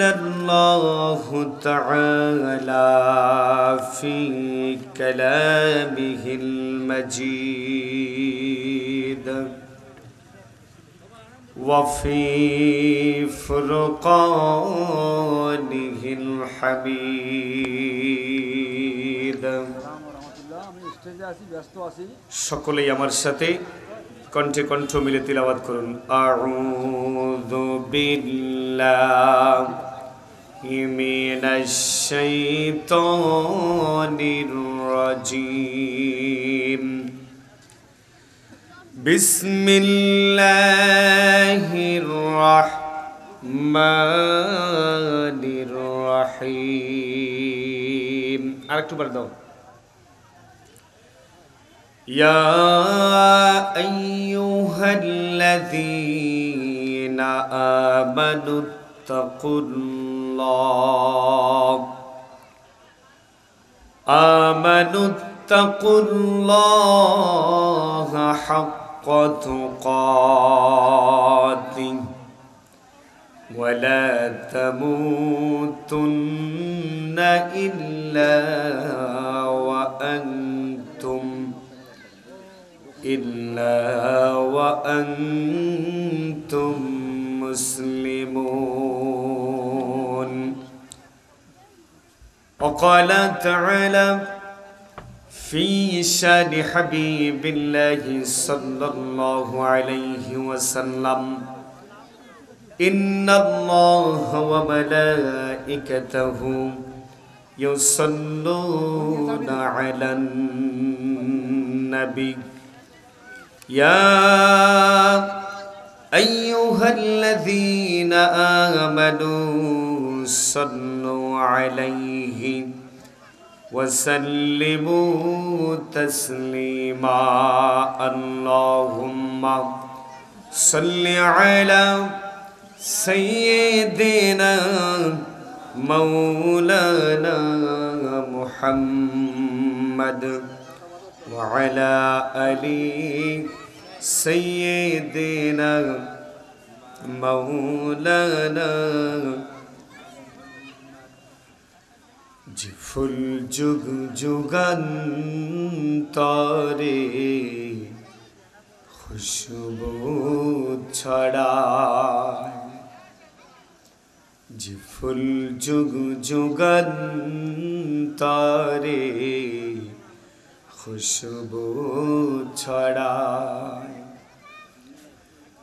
الله تعالى في كلامه المجيد وفي فرقانه الحميد সকলেই আমার সাথে কণ্ঠে কণ্ঠ মিলে তিলাওয়াত করুন আউযু বিল্লাহি মিনাশ শাইতানির রাজীম বিসমিল্লাহির রাহমানির রাহিম আরেকটুবার দাও يا أيها الذين آمنوا اتقوا الله حق تقاته ولا تموتن إلا وأنتم مسلمون وقال تعالى في شان حبيب الله صلى الله عليه وسلم إن الله وملائكته يصلون على النبي يا أيها الذين آمنوا صلوا عليه وسلموا تسليما اللهم صل على سيدنا مولانا محمد وعلى آل سيدنا مولانا ফুল যুগ যুগান্তরে খুশবু ছড়ায় যে ফুল যুগ যুগান্তরে খুশবু ছড়ায়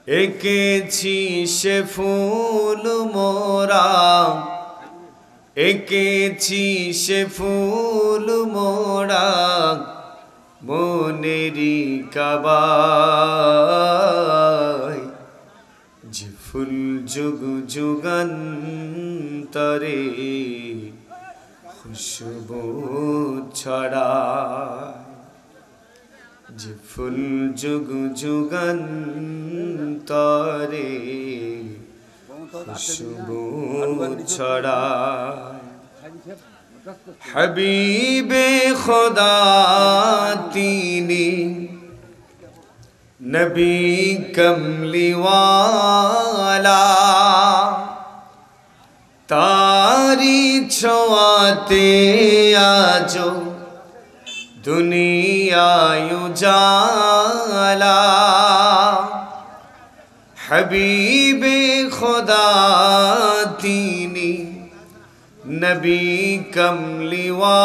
এঁকেছি সে ফুল মোরা এঁকেছি সে ফুল মোরা মনেরি কাবায় যে ফুল যুগ যুগান্তরে খুশবু ছড়ায় যে ফুল যুগ যুগান্তরে খুশবু ছড়ায় হাবিবে খোদা তিনি নবী কমলিওয়ালা তারি ছোঁয়াতে আজো দুনিয়ায় উজালা হাবিবে খোদা তিনি নবী কমলিওয়ালা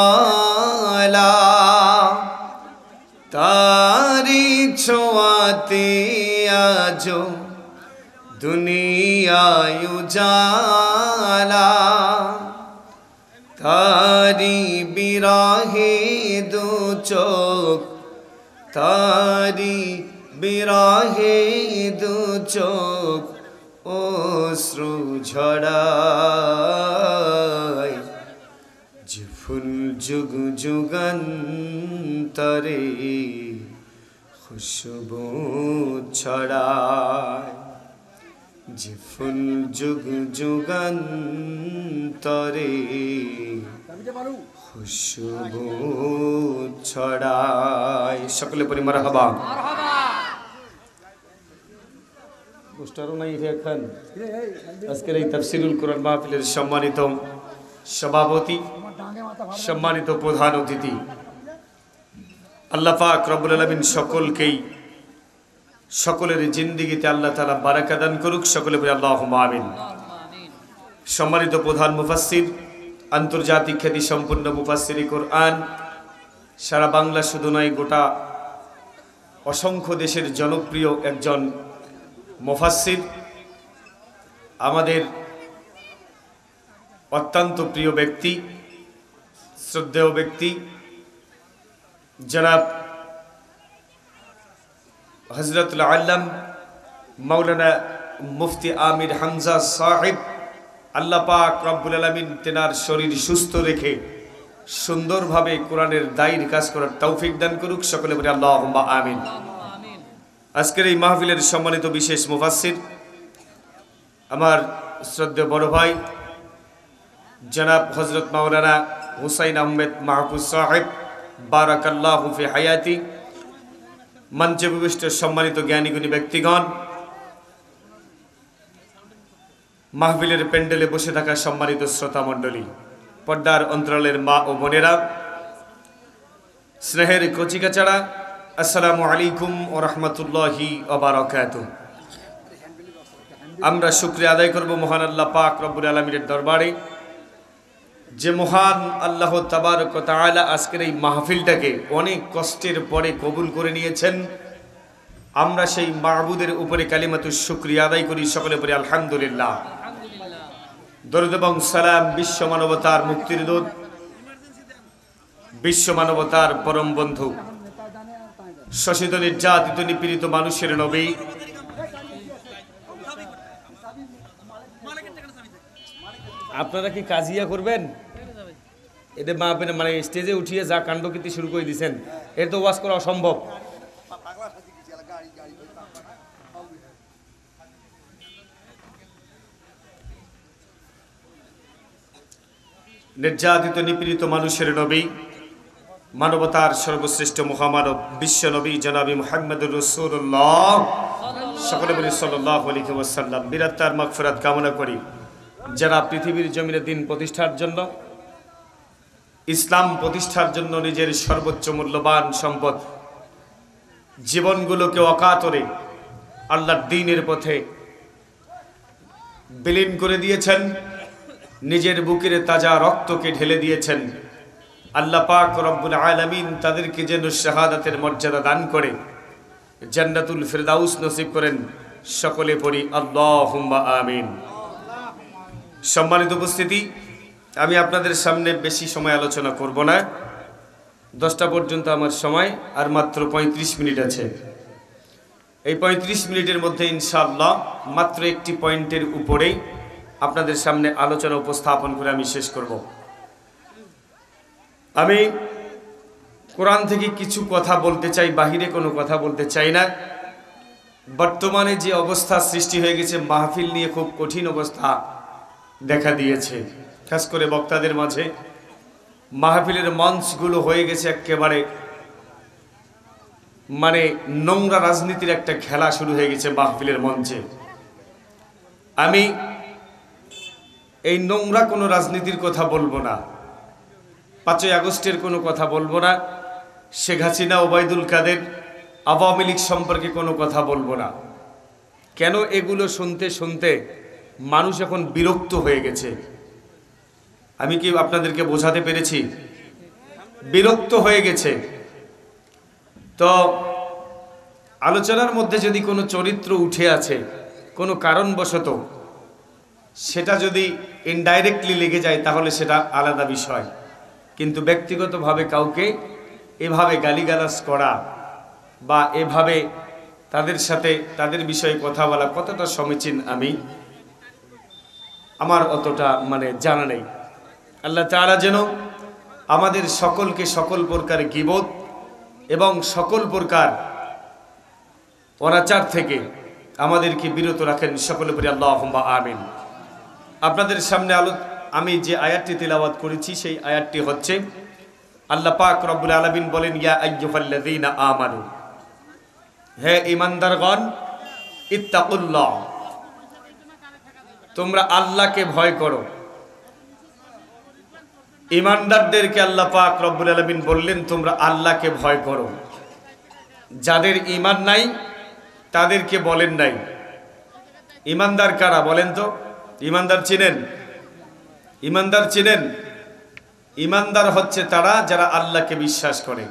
তারি ছোঁয়াতে আজো দুনিয়ায় উজালা তারি বিরাহে দু চোখ তারি বিরাহে দু চোখ অশ্রু ঝরায় যে ফুল যুগ যুগান্তরে খুশবু ছড়ায় যে ফুল যুগ যুগান্তরে খুশবু ছড়ায় সকলে পরি মারহাবা পোস্টারও নাই এখান আজকের এই তাফসিরুল কোরআন মাহফিলের সম্মানিত সভাপতি, সম্মানিত প্রধান অতিথি, আল্লাহ পাক রব্বুল আলামিন সকলের জিন্দেগিতে আল্লাহ তাআলা বারাকা দান করুক, সকলে বলি আল্লাহুম্মা আমিন। সম্মানিত প্রধান মুফাসসির, আন্তর্জাতিক খ্যাতি সম্পন্ন মুফাসসির কোরআন, সারা বাংলা শুধু নয় গোটা অসংখ্য দেশের জনপ্রিয় একজন মুফাসসির, আমাদের অত্যন্ত প্রিয় ব্যক্তি, শ্রদ্ধেয় ব্যক্তি জনাব হযরতুল আল্লাম মাওলানা মুফতি আমির হামজা সাহেব, আল্লাহ পাক রব্বুল আলামিন তেনার শরীর সুস্থ রেখে সুন্দরভাবে কোরআনের দায়ির কাজ করার তৌফিক দান করুক, সকলে বলি আল্লাহুম্মা আমিন। আজকের এই মাহফিলের সম্মানিত বিশেষ মুফাসসির আমার শ্রদ্ধেয় বড় ভাই জনাব হযরত মাওলানা হুসাইন আহমেদ মাহফুজ সাহেব, বারাকাল্লাহু ফি হায়াতি। মঞ্চে উপবিষ্ট সম্মানিত জ্ঞানীগুণী ব্যক্তিগণ, মাহফিলের প্যান্ডেলে বসে থাকা সম্মানিত শ্রোতা মণ্ডলী, পর্দার অন্তরালের মা ও বোনেরা, স্নেহের কচিকাচারা, আসসালামু আলাইকুম ওয়া রাহমাতুল্লাহি ওয়া বারাকাতুহু। আমরা শুকরিয়া আদায় করব মহান আল্লাহ পাক রব্বুল আলামিনের দরবারে, যে মহান আল্লাহ তাবারক ওয়া তাআলা আজকের এই মাহফিলটাকে অনেক কষ্টের পরে কবুল করে নিয়েছেন। আমরা সেই মাবুদের উপরে কালিমাতুশ শুকরিয়া আদায় করি, সকলে পড়ি আলহামদুলিল্লাহ। দরুদ এবং সালাম বিশ্ব মানবতার মুক্তির দূত, বিশ্ব মানবতার পরম বন্ধু, শোষিত নির্যাতিত নিপীড়িত মানুষের নবী, আপনারা কি কাজিয়া করবেন? এদের মানে স্টেজে উঠিয়ে যা কাণ্ডকীর্তি শুরু করে দিয়েছেন, এর তো ওয়াজ করা অসম্ভব। নির্যাতিত নিপীড়িত মানুষের নবী, মানবতার সর্বশ্রেষ্ঠ মহামানব বিশ্ব নবী জনাবি মুহাম্মদুর রাসূলুল্লাহ, সকলে বলি সাল্লাল্লাহু আলাইহি ওয়াসাল্লাম। বিরাত্তার মাগফিরাত কামনা করি যারা পৃথিবীর জমিনে দিন প্রতিষ্ঠার জন্য, ইসলাম প্রতিষ্ঠার জন্য নিজের সর্বোচ্চ মূল্যবান সম্পদ জীবনগুলোকে অকাতরে আল্লাহর দ্বীনের পথে বিলীন করে দিয়েছেন, নিজের বুকের তাজা রক্তকে ঢেলে দিয়েছেন। আল্লাহ পাক রব্বুল আলামিন তাদেরকে যেন শাহাদাতের মর্যাদা দান করে জান্নাতুল ফিরদাউস নসিব করেন, সকলে পড়ি আল্লাহুম্মা আমিন। সম্মানিত উপস্থিতি, আমি আপনাদের সামনে বেশি সময় আলোচনা করব না। 10টা পর্যন্ত আমার সময়, আর মাত্র 35 মিনিট আছে। এই 35 মিনিটের মধ্যে ইনশাআল্লাহ মাত্র একটি পয়েন্টের উপরেই আপনাদের সামনে আলোচনা উপস্থাপন করে আমি শেষ করব। আমি কোরআন থেকে কিছু কথা বলতে চাই, বাহিরে কোনো কথা বলতে চাই না। বর্তমানে যে অবস্থা সৃষ্টি হয়ে গেছে, মাহফিল নিয়ে খুব কঠিন অবস্থা দেখা দিয়েছে, খাস করে বক্তাদের মাঝে। মাহফিলের মঞ্চগুলো হয়ে গেছে একেবারে মানে নোংরা রাজনীতির একটা খেলা শুরু হয়ে গেছে মাহফিলের মঞ্চে। আমি এই নোংরা কোনো রাজনীতির কথা বলবো না, 5ই আগস্টের কোনো কথা বলবো না, শেখ হাসিনা, ওবায়দুল কাদের, আওয়ামী লীগ সম্পর্কে কোনো কথা বলবো না। কেন? এগুলো শুনতে শুনতে মানুষ এখন বিরক্ত হয়ে গেছে। আমি কি আপনাদেরকে বোঝাতে পেরেছি? বিরক্ত হয়ে গেছে। তো আলোচনার মধ্যে যদি কোনো চরিত্র উঠে আছে কোনো কারণবশত, সেটা যদি ইনডাইরেক্টলি লেগে যায় তাহলে সেটা আলাদা বিষয়, কিন্তু ব্যক্তিগতভাবে কাউকে এভাবে গালিগালাজ করা বা এভাবে তাদের সাথে তাদের বিষয়ে কথা বলা কতটা সমীচীন আমার অতটা জানা নেই। আল্লাহ তাআলা যেন আমাদের সকলকে সকল প্রকার গীবত এবং সকল প্রকার অনাচার থেকে আমাদেরকে বিরত রাখেন, সকলে পড়ি আল্লাহুম্মা আমিন। আপনাদের সামনে আমি যে আয়াতটি তিলাওয়াত করেছি সেই আয়াতটি হচ্ছে, আল্লাহ পাক রব্বুল আলামিন বলেন, ইয়া আইয়ুহাল্লাযীনা আমানু, হে ঈমানদারগণ, ইত্তাকুল্লাহ, তোমরা আল্লাহকে ভয় করো। ঈমানদারদেরকে আল্লাহ পাক রব্বুল আলামিন বললেন তোমরা আল্লাহকে ভয় করো। যাদের ঈমান নাই তাদেরকে বলেন নাই। ঈমানদার কারা বলেন তো? ঈমানদার চিনেন? ঈমানদার চিনেন? ঈমানদার হচ্ছে তারা যারা আল্লাহকে বিশ্বাস করে।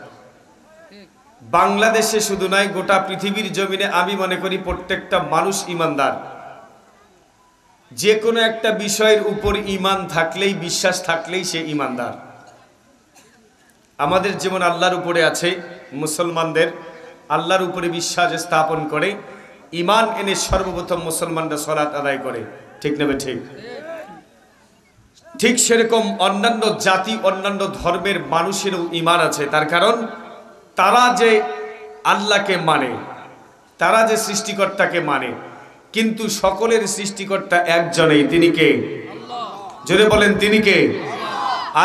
বাংলাদেশে শুধু নয়, গোটা পৃথিবীর জমিনে আমি মনে করি প্রত্যেকটা মানুষ ঈমানদার। যে কোনো একটা বিষয়ের উপর ঈমান থাকলেই, বিশ্বাস থাকলেই সে ঈমানদার। আমাদের যেমন আল্লাহর উপরে আছে, মুসলমানদের আল্লাহর উপরে বিশ্বাস স্থাপন করে ঈমান এনে সর্বপ্রথম মুসলমানরা সালাত আদায় করে, ঠিক নেবে ঠিক? ঠিক সেরকম অন্যান্য জাতি, অন্যান্য ধর্মের মানুষেরও ঈমান আছে। তার কারণ তারা যে আল্লাহকে মানে, তারা যে সৃষ্টিকর্তাকে মানে, কিন্তু সকলের সৃষ্টিকর্তা একজনেই। তিনি কে? জোরে বলেন, তিনি কে?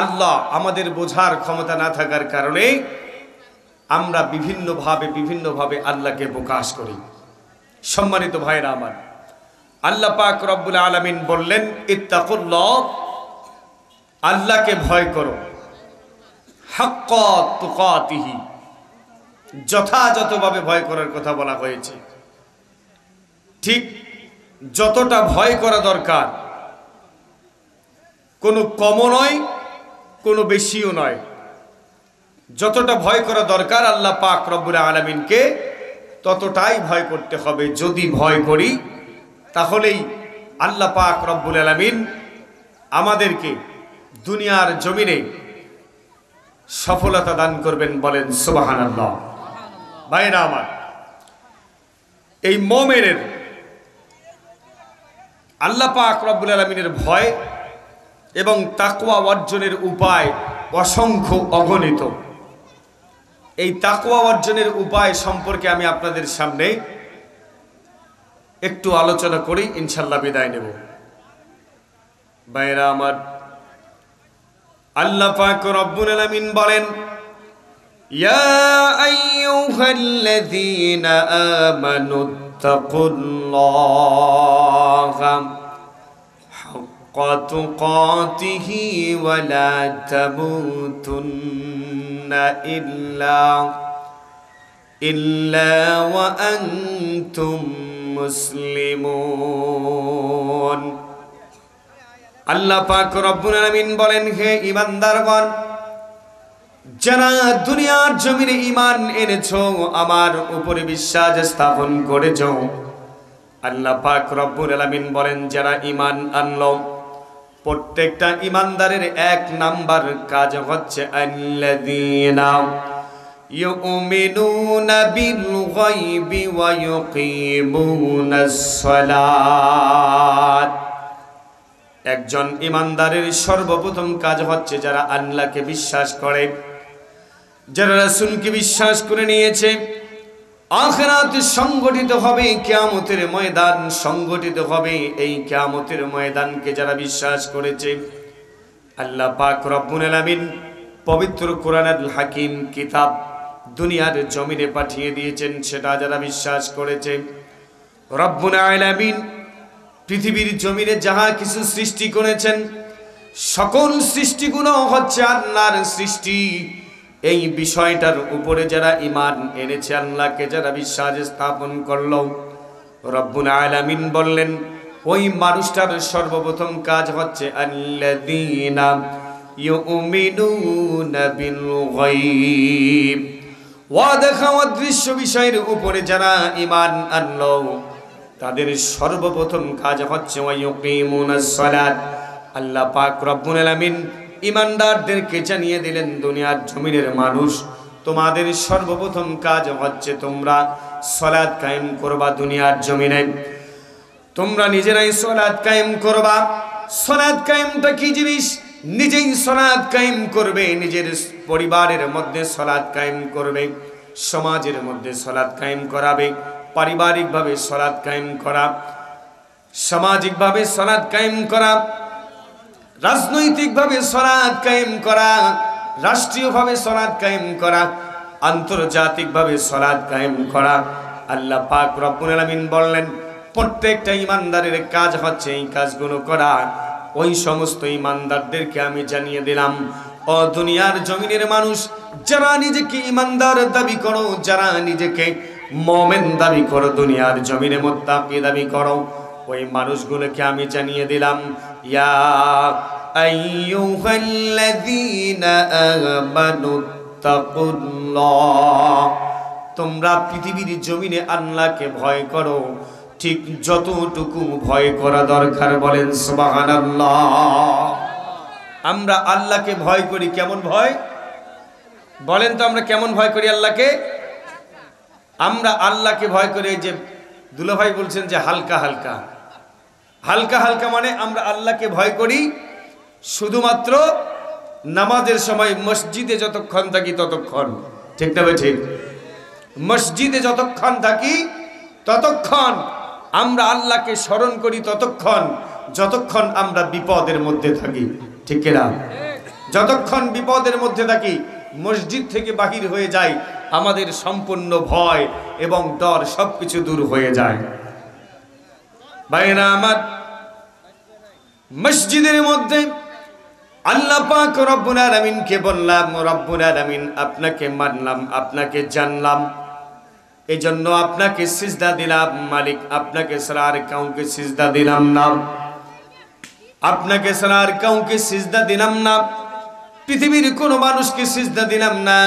আল্লাহ। আমাদের বোঝার ক্ষমতা না থাকার কারণে আমরা বিভিন্নভাবে আল্লাহকে প্রকাশ করি। সম্মানিত ভাইরা আমার, আল্লাহ পাক রব্বুল আলামিন বললেন ইত্তাকুল্লাহ, আল্লাহকে ভয় করো, হাক্কা তুকাতিহি, যথাযথভাবে ভয় করার কথা বলা হয়েছে। ঠিক যতটা ভয় করা দরকার, কোনো কমও নয়, কোনো বেশিও নয়। যতটা ভয় করা দরকার আল্লাহ পাক রব্বুল আলামিনকে ততটাই ভয় করতে হবে। যদি ভয় করি তাহলেই আল্লাহ পাক রব্বুল আলামিন আমাদেরকে দুনিয়ার জমিনে সফলতা দান করবেন। বলেন সুবহানাল্লাহ। ভাইরা আমার, এই মুমিনের আল্লাহ পাক রব্বুল আলামিনের ভয় এবং তাকওয়া অর্জনের উপায় অসংখ্য, অগণিত। এই তাকওয়া অর্জনের উপায় সম্পর্কে আমি আপনাদের সামনে একটু আলোচনা করি, ইনশাআল্লাহ বিদায় নেব। ভাইরা আমার, আল্লাহ পাক রব্বুল আলামিন বলেন ইয়া আইয়ুহাল্লাযীনা আমানুত্তাকুল্লাহা হাক্কা তুকাতিহি ওয়া লা তামুতুন্না ইল্লা ওয়া আনতুম মুসলিমুন। আল্লাহ পাক রব্বুল আলামিন বলেন, হে ঈমানদারগণ, যারা দুনিয়ার জমিনে ঈমান এনেছো, আমার উপরে বিশ্বাস স্থাপন করেছো, আল্লাহ পাক রব্বুল আলামিন বলেন যারা ঈমান আনলো, প্রত্যেকটা ঈমানদারের এক নাম্বার কাজ হচ্ছে আল্লাযীনা ইউমিনুনা বিল গায়বি ওয়া ইউকিমুনাস সালাত। একজন ঈমানদারের সর্বপ্রথম কাজ হচ্ছে যারা আল্লাহকে বিশ্বাস করে, যারা রাসূলকে বিশ্বাস করে নিয়েছে, আখিরাত সংগঠিত হবে, কিয়ামতের ময়দান সংগঠিত হবে। এই কিয়ামতের ময়দানকে যারা বিশ্বাস করেছে, আল্লাহ পাক রব্বুল আলামিন পবিত্র কোরআনুল হাকিম কিতাব দুনিয়ার জমিনে পাঠিয়ে দিয়েছেন। সেটা যারা বিশ্বাস করেছে, রব্বুল আলামিন পৃথিবীর জমিনে যাহা কিছু সৃষ্টি করেছেন, সকল সৃষ্টিগুলো হচ্ছে আল্লাহর সৃষ্টি। এই বিষয়টার উপরে যারা ঈমান এনেছে, আল্লাহকে যারা বিশ্বাস স্থাপন করলো, রব্বুল আলামিন বললেন ওই মানুষটার সর্বপ্রথম কাজ হচ্ছে আল্লাযীনা ইউমিনুনা বিল গায়ব। ওয়াদা অদৃশ্য বিষয়ের উপরে যারা ঈমান আনলো, তাদের সর্বপ্রথম কাজ হচ্ছে ওয়া ইউকিমুনাস সালাত। আল্লাহ পাক রব্বুল আলামিন ঈমানদারদেরকে জানিয়ে দিলেন, দুনিয়ার জমিনের মানুষ, তোমাদের সর্বপ্রথম কাজ হচ্ছে তোমরা সালাত কায়েম করবা। দুনিয়ার জমিনে তোমরা নিজেরাই সালাত কায়েম করবা। সালাত কায়েমটা কি জিনিস? নিজেই সালাত কায়েম করবে, নিজের পরিবারের মধ্যে সালাত কায়েম করবে, সমাজের মধ্যে সালাত কায়েম করাবে, পারিবারিকভাবে সালাত কায়েম করা, সামাজিকভাবে সালাত কায়েম করা, রাজনৈতিকভাবে সালাত কায়েম করা, রাষ্ট্রীয়ভাবে সালাত কায়েম করা, আন্তর্জাতিকভাবে সালাত কায়েম করা। আল্লাহ পাক রব্বুল আলামিন বললেন প্রত্যেকটা ইমানদারের কাজ হচ্ছে এই কাজগুলো করা। ওই সমস্ত ইমানদারদেরকে আমি জানিয়ে দিলাম, ও দুনিয়ার জমিনের মানুষ, যারা নিজেকে ইমানদার দাবি করো, যারা নিজেকে মুমিন দাবি করো, দুনিয়ার জমিনে মুত্তাকি দাবি করো, ওই মানুষগুলোকে আমি জানিয়ে দিলাম, ইয়া আইয়ুহাল্লাযীনা আমানু তাকুল্লাহ, তোমরা পৃথিবীর জমিনে আল্লাহকে ভয় করো ঠিক যতটুকু ভয় করা দরকার। বলেন সুবহানাল্লাহ। আমরা আল্লাহকে ভয় করি কেমন ভয় বলেন তো? আমরা কেমন ভয় করি আল্লাহকে? আমরা আল্লাহকে ভয় করি, যে দুলাভাই বলছেন যে হালকা হালকা। হালকা হালকা মানে আমরা আল্লাহকে ভয় করি শুধুমাত্র নামাজের সময় মসজিদে যতক্ষণ থাকি ততক্ষণ। ঠিক না ভাই? ঠিক। মসজিদে যতক্ষণ থাকি ততক্ষণ আমরা আল্লাহকে স্মরণ করি, ততক্ষণ যতক্ষণ আমরা বিপদের মধ্যে থাকি। ঠিক না? যতক্ষণ বিপদের মধ্যে থাকি, মসজিদ থেকে বাহির হয়ে যায়, আমাদের সম্পূর্ণ ভয় এবং ডর সবকিছু দূর হয়ে যায়। ভাইরা আমার, মসজিদের মধ্যে আল্লাহ পাক রব্বুল আলামিনকে বললাম, রব্বুল আলামিন আপনাকে মানলাম, আপনাকে জানলাম, এজন্য আপনাকে সিজদা দিলাম। মালিক, আপনাকে ছাড়া আর কাউকে সিজদা দিলাম না, আপনাকে ছাড়া আর কাউকে সিজদা দিলাম না, পৃথিবীর কোনো মানুষকে সিজদা দিলাম না।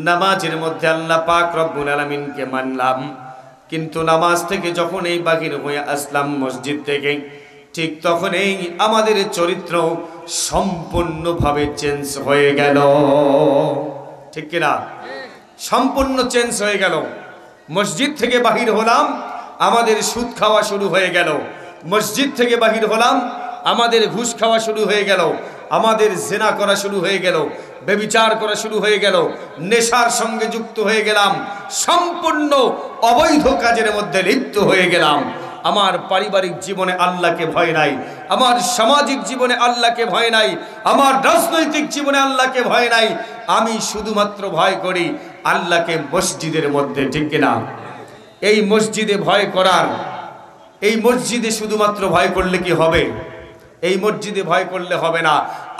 নামাজের মধ্যে আল্লাহ পাক রব্বুল আলামিনকে মানলাম, কিন্তু নামাজ থেকে যখন এই বাহির হয়ে আসলাম মসজিদ থেকে, ঠিক তখনই আমাদের চরিত্র সম্পূর্ণভাবে চেঞ্জ হয়ে গেল। ঠিক কিনা? সম্পূর্ণ চেঞ্জ হয়ে গেল। মসজিদ থেকে বাহির হলাম, আমাদের সুদ খাওয়া শুরু হয়ে গেল। মসজিদ থেকে বাহির হলাম, আমাদের ঘুষ খাওয়া শুরু হয়ে গেল, আমাদের জিনা করা শুরু হয়ে গেল, ব্যভিচার করা শুরু হয়ে গেল, নেশার সঙ্গে যুক্ত হয়ে গেলাম, সম্পূর্ণ অবৈধ কাজের মধ্যে লিপ্ত হয়ে গেলাম। আমার পারিবারিক জীবনে আল্লাহকে ভয় নাই, আমার সামাজিক জীবনে আল্লাহকে ভয় নাই, আমার রাজনৈতিক জীবনে আল্লাহকে ভয় নাই। আমি শুধুমাত্র ভয় করি আল্লাহকে মসজিদের মধ্যে। ঠিক কিনা? এই মসজিদে ভয় করার, এই মসজিদে শুধুমাত্র ভয় করলে কি হবে? এই মসজিদে ভয় করলে হবে না।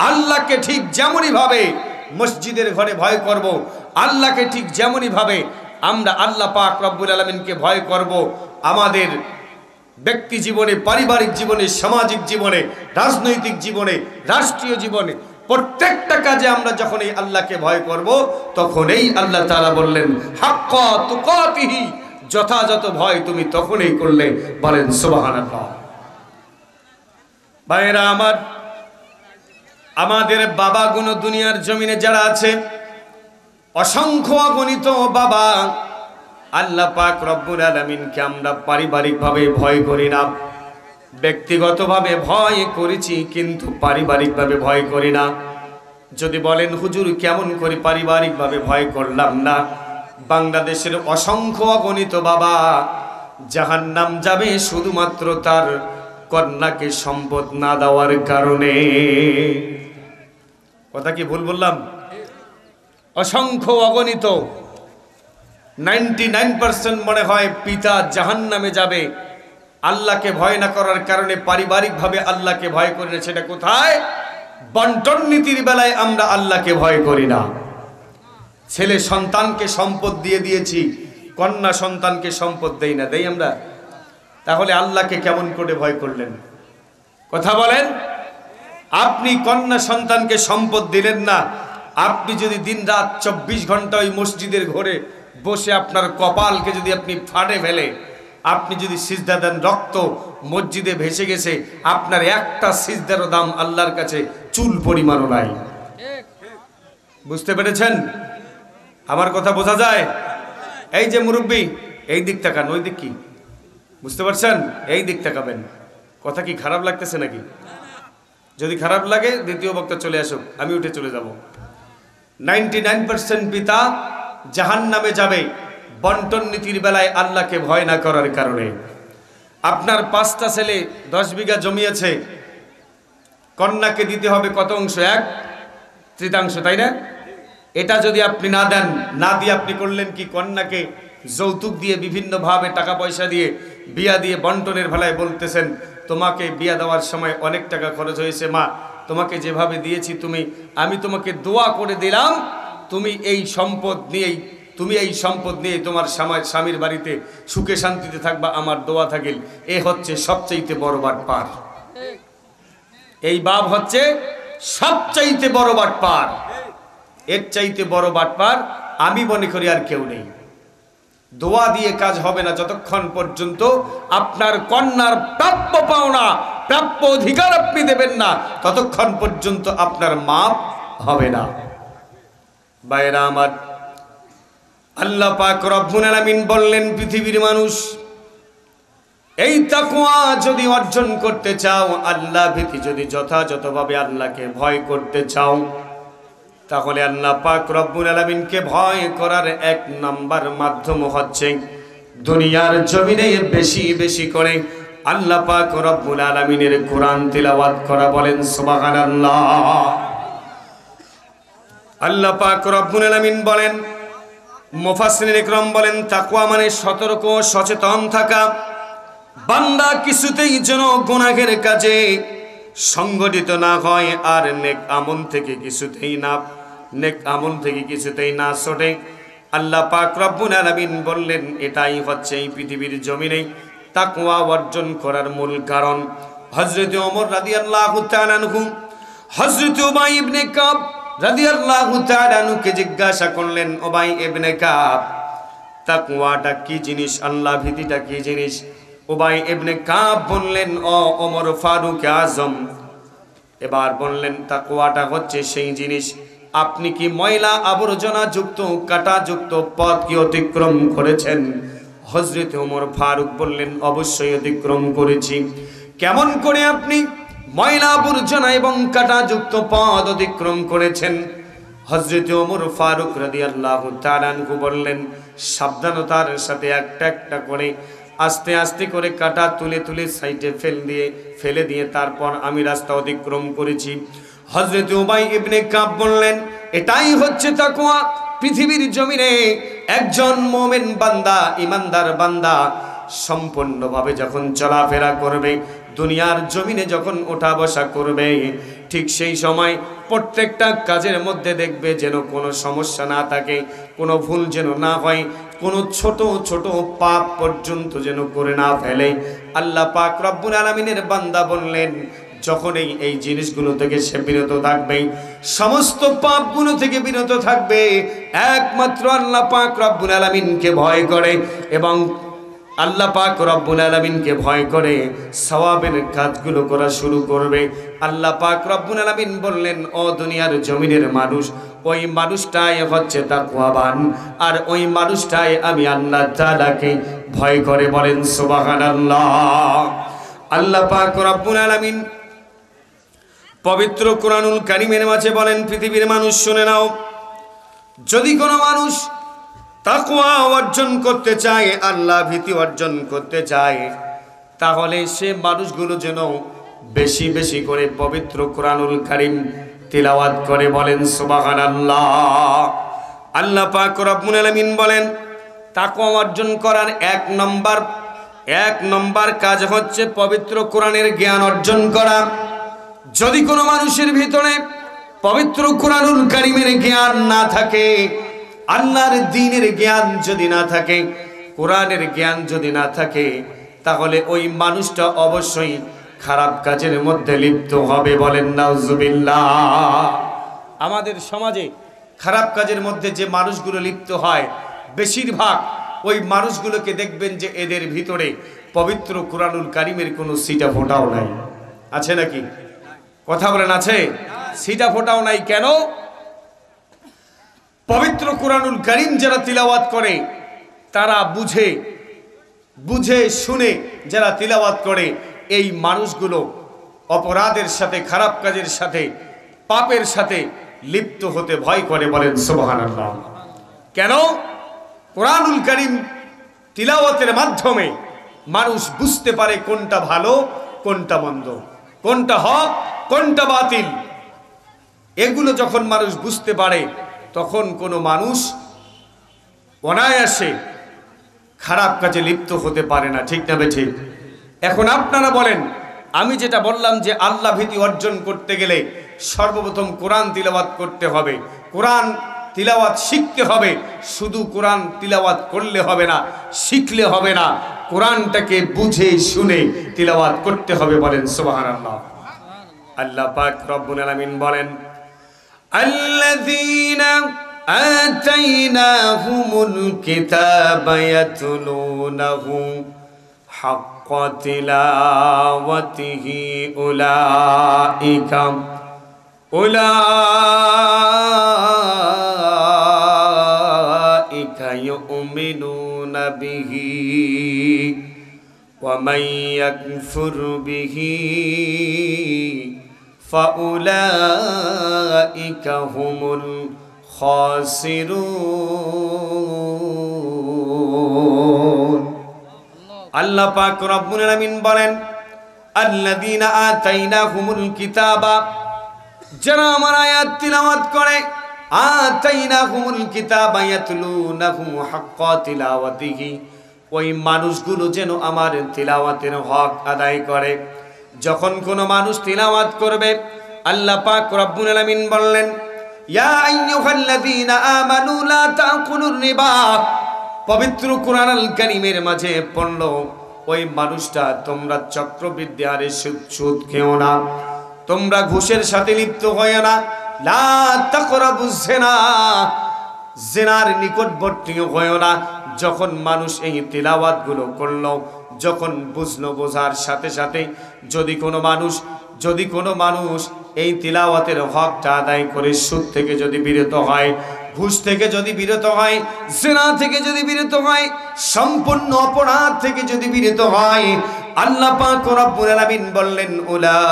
আল্লাহকে ঠিক যেমনই ভাবে মসজিদের ঘরে ভয় করব, আল্লাহকে ঠিক যেমনই ভাবে আমরা আল্লাহ পাক রব্বুল আলামিনকে ভয় করব। আমাদের ব্যক্তি জীবনে, পারিবারিক জীবনে, সামাজিক জীবনে, রাজনৈতিক জীবনে, রাষ্ট্রীয় জীবনে, প্রত্যেকটা কাজে আমরা যখন এই আল্লাহকে ভয় করব, তখনই আল্লাহ তাআলা বললেন হাক্কা তুকাতিহি, যথাযথ ভয় তুমি তখনই করলে। বলেন সুবহানাল্লাহ। ভাইরা আমার, আমাদের বাবাগুলো দুনিয়ার জমিনে যারা আছে, অসংখ্য অগণিত বাবা, আল্লাহ পাক রব্বুল আলামিনকে আমরা পারিবারিকভাবে ভয় করি না, ব্যক্তিগতভাবে ভয় করেছি কিন্তু পারিবারিকভাবে ভয় করি না। যদি বলেন হুজুর কেমন করে পারিবারিকভাবে ভয় করলাম না, বাংলাদেশের অসংখ্য অগণিত বাবা জাহান্নাম যাবে শুধুমাত্র তার কন্যাকে সম্পদ না দেওয়ার কারণে। কথা কি ভুল বললাম? অসংখ্য অগণিত 99% মনে হয় পিতা জাহান্নামে যাবে আল্লাহকে ভয় না করার কারণে, পারিবারিকভাবে আল্লাহকে ভয় করি না। সেটা কোথায়? বন্টন নীতির বেলায় আমরা আল্লাহকে ভয় করি না। ছেলে সন্তানকে সম্পদ দিয়ে দিয়েছি, কন্যা সন্তানকে সম্পদ দেই না, দেই আমরা? তাহলে আল্লাহকে কেমন করে ভয় করলেন? কথা বলেন। আপনি কন্যা সন্তানকে সম্পদ দিলেন না, আপনি যদি দিন রাত 24 ঘন্টা ওই মসজিদের ঘরে বসে আপনার কপালকে যদি আপনি ফাটে ফেলে, আপনি যদি সিজদা দেন, রক্ত মসজিদে ভেসে গেছে, আপনার একটা সিজদারও দাম আল্লাহর কাছে চুল পরিমাণও নাই। বুঝতে পেরেছেন? আমার কথা বোঝা যায়? এই যে মুরব্বী, এই দিক তাকান, ওই দিক কি বুঝতে পারছেন? এই দিক তাকাবেন। কথা কি খারাপ লাগতেছে নাকি? যদি খারাপ লাগে দ্বিতীয় বক্তা চলে আসুক, আমি উঠে চলে যাব। 99% পিতা জাহান্নামে যাবে বন্টন নীতির বেলায় আল্লাহকে ভয় না করার কারণে। আপনার 5টা ছেলে 10 বিঘা জমি আছে, কন্যাকে দিতে হবে কত অংশ? 1/3, তাই না? এটা যদি আপনি না দেন, না দিয়ে আপনি করলেন কি? কন্যাকে যৌতুক দিয়ে, বিভিন্নভাবে টাকা পয়সা দিয়ে বিয়া দিয়ে বন্টনের বেলায় বলতেছেন, তোমাকে বিয়া দেওয়ার সময় অনেক টাকা খরচ হয়েছে মা, তোমাকে যেভাবে দিয়েছি আমি তোমাকে দোয়া করে দিলাম, তুমি এই সম্পদ নিয়ে তোমার স্বামীর বাড়িতে সুখে শান্তিতে থাকবা, আমার দোয়া থাকিল। এ হচ্ছে সবচাইতে বড় বাটপার। এই বাপ হচ্ছে সবচাইতে বড় বাটপার। এর চাইতে বড় বাটপার আমি মনে করি আর কেউ নেই। দোয়া দিয়ে কাজ হবে না যতক্ষণ পর্যন্ত আপনার কন্যার প্রাপ্য পাওনা, প্রাপ্য অধিকার আপনি দেবেন না, ততক্ষণ পর্যন্ত আপনার মাপ হবে না। ভাইরা আমার, আল্লাহ পাক রব্বুল আলামিন বললেন, পৃথিবীর মানুষ এই তাকওয়া যদি অর্জন করতে চাও, আল্লাহ ভীতি যদি যথাযথভাবে আল্লাহকে ভয় করতে চাও, তাহলে আল্লাহ পাক রব্বুল আলামিনকে ভয় করার এক নাম্বার মাধ্যম হচ্ছে দুনিয়ার জমিনে বেশি বেশি করে আল্লাহ পাক রব্বুল আলামিনের কোরআন তিলাওয়াত করা। বলেন সুবহানাল্লাহ। আল্লাহ পাক রব্বুল আলামিন বলেন, মুফাসসিরিন ইকরাম বলেন, তাকওয়া মানে সতর্ক সচেতন থাকা। বান্দা কিছুতেই যেন গুনাহের কাজে সংগঠিত না হয়, আর নেক আমল থেকে কিছুতেই না ছুটে। আল্লাহ পাক রব্বুল আলামিন বললেন, এটাই হচ্ছে এই পৃথিবীর জমিনে তাকওয়া অর্জন করার মূল কারণ। হযরত ওমর রাদিয়াল্লাহু তাআলা আনহু হযরত উবাই ইবনে কাব রাদিয়াল্লাহু তাআলা আনহুকে জিজ্ঞাসা করলেন, উবাই ইবনে কাব, তাকওয়াটা কি জিনিস, আল্লাহ ভীতিটা কি জিনিস? উবাই ইবনে কাব বললেন, ও ওমর ফারুক আজম, এবার বললেন, তাকওয়াটা হচ্ছে সেই জিনিস, আপনি কি ময়লা আবর্জনা যুক্ত কাঁটা যুক্ত পথ কি অতিক্রম করেছেন? হযরত ওমর ফারুক বললেন, অবশ্যই অতিক্রম করেছি। কেমন করে আপনি ময়লা আবর্জনা এবং কাঁটা যুক্ত পথ অতিক্রম করেছেন? হযরত ওমর ফারুক রাদিয়াল্লাহু তাআলা আনহু বললেন, সাবধানতার সাথে একটা একটা করে আস্তে আস্তে করে কাঁটা তুলে তুলে সাইডে ফেলে দিয়ে তারপর আমি রাস্তা অতিক্রম করেছি। হযরত উবাই ইবনে কাব বললেন, এটাই হচ্ছে তাকওয়া। পৃথিবীর জমিনে একজন মুমিন বান্দা, ইমানদার বান্দা সম্পূর্ণভাবে যখন চলাফেরা করবে, দুনিয়ার জমিনে যখন ওঠা বসা করবে, ঠিক সেই সময় প্রত্যেকটা কাজের মধ্যে দেখবে যেন কোনো সমস্যা না থাকে, কোনো ভুল যেন না হয়, কোনো ছোট ছোট পাপ পর্যন্ত যেন করে না ফেলে। আল্লাহ পাক রব্বুল আলামিনের বান্দা বললেন, যখন এই জিনিসগুলো থেকে সে বিরত থাকবে, সমস্ত পাপগুলো থেকে বিরত থাকবে, একমাত্র আল্লাহ পাক রব্বুল আলামিনকে ভয় করে এবং আল্লাহ পাক রব্বুল আলামিনকে ভয় করে সওয়াবের কাজগুলো করা শুরু করবে। আল্লাহ পাক রব্বুল আলামিন বললেন, ও দুনিয়ার জমিনের মানুষ, ওই মানুষটাই হচ্ছে তাকওয়াবান, আর ওই মানুষটাই আমি আল্লাহ তাআলাকে ভয় করে। বলেন সুবহানাল্লাহ। আল্লাহ পাক রব্বুল আলামিন পবিত্র কোরআনুল কারীমের মাঝে বলেন, পৃথিবীর মানুষ শুনে নাও, যদি কোনো মানুষ তাকওয়া অর্জন করতে চায়, আল্লাহ ভীতি অর্জন করতে চায়, তাহলে সে মানুষগুলো যেন বেশি বেশি করে পবিত্র কোরআনুল কারীম তিলাওয়াত করে। বলেন সুবহানাল্লাহ। আল্লাহ পাক রব্বুল আলামিন বলেন, তাকওয়া অর্জন করার এক নম্বর কাজ হচ্ছে পবিত্র কোরআনের জ্ঞান অর্জন করা। যদি কোনো মানুষের ভিতরে পবিত্র কোরআনুল কারীমের জ্ঞান না থাকে, আল্লাহর দ্বীনের জ্ঞান যদি না থাকে, কোরআনের জ্ঞান যদি না থাকে, তাহলে ওই মানুষটা অবশ্যই খারাপ কাজের মধ্যে লিপ্ত হবে। বলেন নাউজুবিল্লাহ। আমাদের সমাজে খারাপ কাজের মধ্যে যে মানুষগুলো লিপ্ত হয়, বেশিরভাগ ওই মানুষগুলোকে দেখবেন যে এদের ভিতরে পবিত্র কোরআনুল কারীমের কোনো সিটা ফোটাও নাই। আছে নাকি? কথা বলেন, আছে? সিটা ফোটাও নাই। কেন? পবিত্র কোরআনুল কারীম যারা তিলাওয়াত করে, তারা বুঝে শুনে যারা তিলাওয়াত করে, এই মানুষগুলো অপরাধের সাথে, খারাপ কাজের সাথে, পাপের সাথে লিপ্ত হতে ভয় করে। বলেন সুবহানাল্লাহ। কেন? কোরআনুল কারীম তিলাওয়াতের মাধ্যমে মানুষ বুঝতে পারে কোনটা ভালো, কোনটা মন্দ, কোনটা হক, কোনটা বাতিল। এগুলো যখন মানুষ বুঝতে পারে, তখন কোনো মানুষ অনায়াসে খারাপ কাজে লিপ্ত হতে পারে না, ঠিক না ঠিক? এখন আপনারা বলেন, আমি যেটা বললাম যে আল্লাহ ভীতি অর্জন করতে গেলে সর্বপ্রথম কোরআন তিলাওয়াত করতে হবে, কোরআন তিলাওয়াত শিখতে হবে। শুধু কোরআন তিলাওয়াত করলে হবে না, শিখলে হবে না, কোরআনটাকে বুঝে শুনে তিলাওয়াত করতে হবে। বলেন সুবহানাল্লাহ। আল্লাহ পাক রব্বুল আলামিন বলেন, আল্লাযীনা আতাইনাহুমুল কিতাবা ইয়াতলুনাহু হাক্কা তিলাওয়াতিহি উলাইকা ইউমিনুনা বিহি ওয়া মান ইয়াকফুর বিহি ফাউলাইকা হুমুল খাসিরুন। আল্লাহ পাক রব্বুল আলামিন বলেন, আল্লাযীনা আতাইনাহুমুল কিতাবা, যারা আমার আয়াত তিলাওয়াত করে, আতাইনাহুমুল কিতাবা ইয়াতলুনাহু হাক্কা তিলাওয়াতিহি, ওই মানুষগুলো যেন আমার তিলাওয়াতের হক আদায় করে। যখন কোনো মানুষ তিলাওয়াত করবে, আল্লাহ পাক রব্বুল আলামিন বললেন, ইয়া আইয়ুহাল্লাযীনা আমানু লা তাকুলুর রিবা, পবিত্র কুরআন আল কারীমের মাঝে পড়ল, ওই মানুষটা তোমরা চক্রবৃদ্ধি হারে সুদ খেও না, তোমরা ঘুষের সাথে লিপ্ত হয়ো না, লা তাকরাবুজ জিনা, জিনার নিকটবর্তীও হয়ো না। যখন মানুষ এই তিলাওয়াতগুলো করলো, যখন বুঝলো, বোঝার সাথে সাথে যদি কোনো মানুষ এই তিলাওয়াতের হকটা আদায় করে সুদ থেকে যদি বিরত হয়, ঘুষ থেকে যদি বিরত হয়, জিনা থেকে যদি বিরত হয়, সম্পূর্ণ অপরাধ থেকে যদি বিরত হয়, আল্লাহ পাক রব্বুল আলামিন বললেন, উলাইকা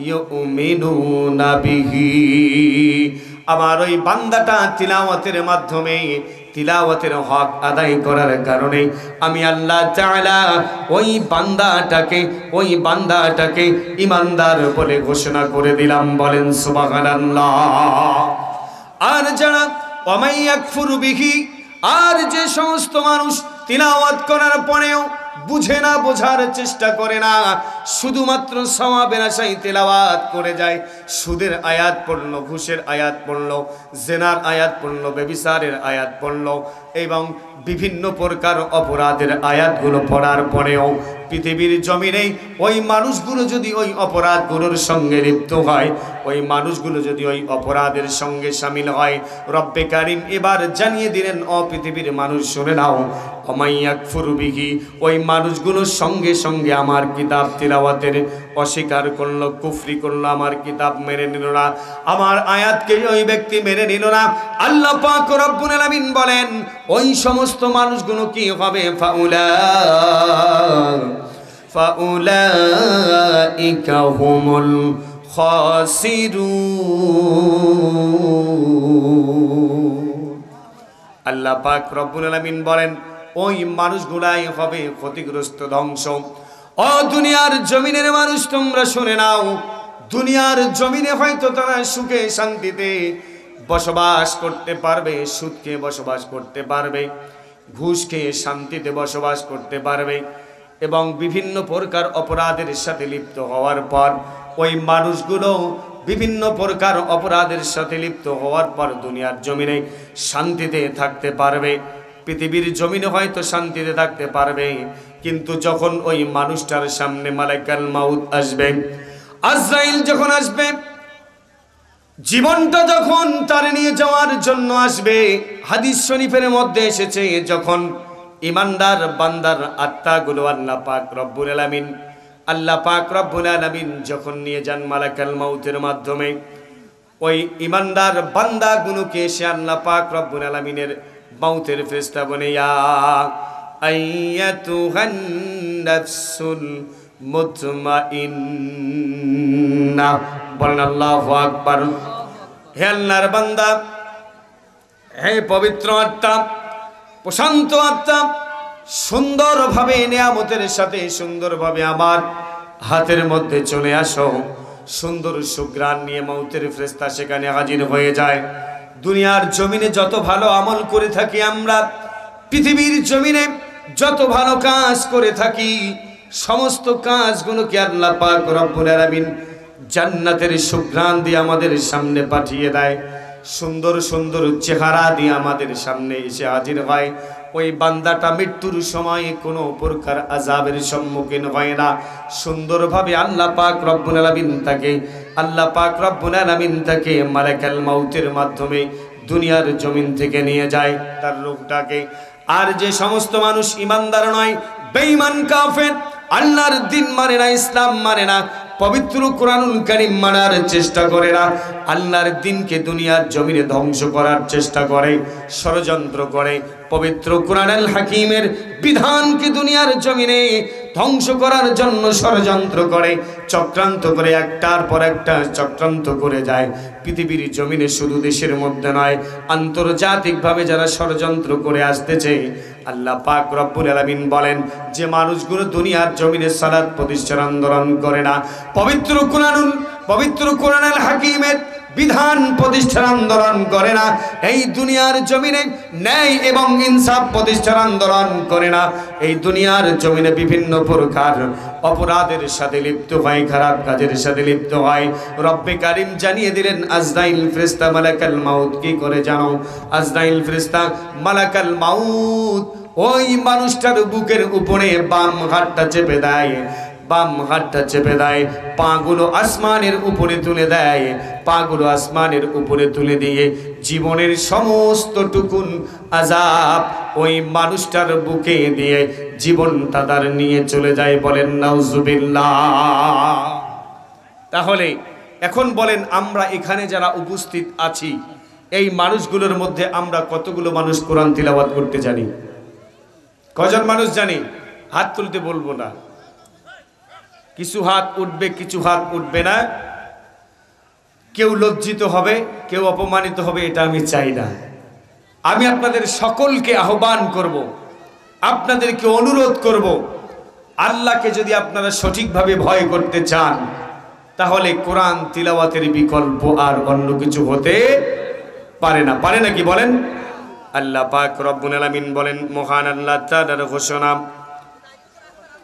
ইউমিনুনা বিহি, আমার ওই বান্দাটা তিলাওয়াতের মাধ্যমে, তিলাওয়াতের হক আদায় করার কারণে আমি আল্লাহ তাআলা ওই বান্দাটাকে ঈমানদার বলে ঘোষণা করে দিলাম। বলেন সুবহানাল্লাহ। আর যারা ওয়ামাই ইয়াকফুরু বিহি, আর যে সমস্ত মানুষ তিলাওয়াত করার পরেও বুঝে না, বোঝার চেষ্টা করে না, শুধুমাত্র সওয়াবের আশায় তিলাওয়াত করে যায়, সুদের আয়াত পড়লো, ঘুষের আয়াত পড়লো, জিনার আয়াত পড়লো, ব্যভিচারের আয়াত পড়লো, এবং বিভিন্ন প্রকার অপরাধের আয়াতগুলো পড়ার পরেও পৃথিবীর জমিনে ওই মানুষগুলো যদি ওই অপরাধগুলোর সঙ্গে লিপ্ত হয়, ওই মানুষগুলো যদি ওই অপরাধের সঙ্গে শামিল হয়, রব্বে কারীম এবার জানিয়ে দিলেন, ও পৃথিবীর মানুষ শুনে নাও, ওমাই ইয়াকফুরু বিহি, ওই মানুষগুলোর সঙ্গে সঙ্গে আমার কিতাব তিলাওয়াতের অস্বীকার করলো, কুফরি করলো, আমার কিতাব মেনে নিল না, আমার আয়াতকে ওই ব্যক্তি মেনে নিল না। আল্লাহ পাক রব্বুল আলামিন বলেন, ওই সমস্ত মানুষগুলো কি হবে, ফাউলাইকা হুমুল খাসিরুন। আল্লাহ পাক রব্বুল আলামিন বলেন, ওই মানুষগুলাই হবে ক্ষতিগ্রস্ত, ধ্বংস। ও দুনিয়ার জমিনের মানুষ, তোমরা শুনে নাও, দুনিয়ার জমিনে হয়তো তারা সুখে শান্তিতে বসবাস করতে পারবে, সুদ খেয়ে বসবাস করতে পারবে, ঘুষ খেয়ে শান্তিতে বসবাস করতে পারবে, এবং বিভিন্ন প্রকার অপরাধের সাথে লিপ্ত হওয়ার পর ওই মানুষগুলো বিভিন্ন প্রকার অপরাধের সাথে লিপ্ত হওয়ার পর দুনিয়ার জমিনে শান্তিতে থাকতে পারবে, পৃথিবীর জমিনে হয়তো শান্তিতে থাকতে পারবে, কিন্তু যখন ওই মানুষটার সামনে মালাকুল মাউত আসবে, আজরাইল যখন আসবে, জীবনটা যখন তার নিয়ে যাওয়ার জন্য আসবে, হাদিস শরীফের মধ্যে এসেছে, যখন ঈমানদার বান্দার আত্মাগুলো আল্লাহ পাক রব্বুল আলামিন যখন নিয়ে যান মালাকুল মাউতের মাধ্যমে, ওই ঈমানদার বান্দাগুলোকে এসে আল্লাহ পাক রব্বুল আলামিনের মাউতের ফেরেশতা বলে, ইয়া আইয়াতুহান নাফসুল মুতমাইন্না, বলেন আল্লাহু আকবার। হে আল্লাহর বান্দা, হে পবিত্র আত্মা, প্রশান্ত আত্মা, সুন্দরভাবে নিয়ামতের সাথে সুন্দরভাবে আমার হাতের মধ্যে চলে আসো। সুন্দর সুঘ্রাণ নিয়ে মাউতের ফেরেশতা সেখানে হাজির হয়ে যায়। দুনিয়ার জমিনে যত ভালো আমল করে থাকি আমরা, পৃথিবীর জমিনে যত ভালো কাজ করে থাকি সমস্ত কাজগুলোকে আল্লাহ পাক রব্বুল আলামিন জান্নাতের সুঘ্রাণ দিয়ে আমাদের সামনে পাঠিয়ে দেয়। সুন্দর সুন্দর চেহারা দিয়ে আমাদের সামনে এসে হাজির হয়। ওই বান্দাটা মৃত্যুর সময় কোনো প্রকার আযাবের সম্মুখীন হয় না। সুন্দরভাবে আল্লাহ পাক রব্বুল আলামিন তাকে মালাকুল মাউতের মাধ্যমে দুনিয়ার জমিন থেকে নিয়ে যায় তার রূহটাকে। আর যে সমস্ত মানুষ ঈমানদার নয়, বেঈমান, কাফের, আল্লাহর দ্বীন মানে না, ইসলাম মানে না, পবিত্র কোরআনুল কারীম মানার চেষ্টা করে না, আল্লাহর দ্বীনকে দুনিয়ার জমিনে ধ্বংস করার চেষ্টা করে, ষড়যন্ত্র করে, পবিত্র কোরআনুল হাকীমের বিধানকে দুনিয়ার জমিনে ধ্বংস করার জন্য ষড়যন্ত্র করে, চক্রান্ত করে, একটার পর একটা চক্রান্ত করে যায়। পৃথিবীর জমিনে শুধু দেশের মধ্যে নয়, আন্তর্জাতিকভাবে যারা ষড়যন্ত্র করে আসতেছে, আল্লাহ পাক রব্বুল আলামিন বলেন যে মানুষগুলো দুনিয়ার জমিনে সালাত প্রতিষ্ঠার আন্দোলন করে না, পবিত্র কোরআনুল হাকীমের বিধান প্রতিষ্ঠার আন্দোলন করে না, এই দুনিয়ার জমিনে ন্যায় এবং ইনসাফ প্রতিষ্ঠার আন্দোলন করে না, এই দুনিয়ার জমিনে বিভিন্ন প্রকার অপরাধের সাথে লিপ্ত হয়, খারাপ কাজের সাথে লিপ্ত হয়, রব্বে কারীম জানিয়ে দিলেন আজরাইল ফেরেশতা মালাকুল মাউত কি করে জানো? আজরাইল ফেরেশতা মালাকুল মাউত ওই মানুষটার বুকের উপরে বাম হাতটা চেপে দেয়, পাগুলো আসমানের উপরে তুলে দেয়, পাগুলো আসমানের উপরে তুলে দিয়ে জীবনের সমস্ত টুকুন আযাব ওই মানুষটার বুকে দিয়ে জীবনটা তার নিয়ে চলে যায়। বলেন নাউজুবিল্লাহ। তাহলে এখন বলেন, আমরা এখানে যারা উপস্থিত আছি এই মানুষগুলোর মধ্যে আমরা কতগুলো মানুষ কোরআন তিলাওয়াত করতে জানি? কজন মানুষ জানি? হাত তুলতে বলবো না, কিছু হাত উঠবে, কিছু হাত উঠবে না। কেউ লজ্জিত হবে, কেউ অপমানিত হবে, এটা আমি চাই না। আমি আপনাদের সকলকে আহ্বান করব, আপনাদেরকে অনুরোধ করব, আল্লাহকে যদি আপনারা সঠিকভাবে ভয় করতে চান তাহলে কোরআন তিলাওয়াতের বিকল্প আর অন্য কিছু হতে পারে না। পারে নাকি বলেন? আল্লাহ পাক রব্বুল আলামিন বলেন, মহান আল্লাহ তাআলার ঘোষণা,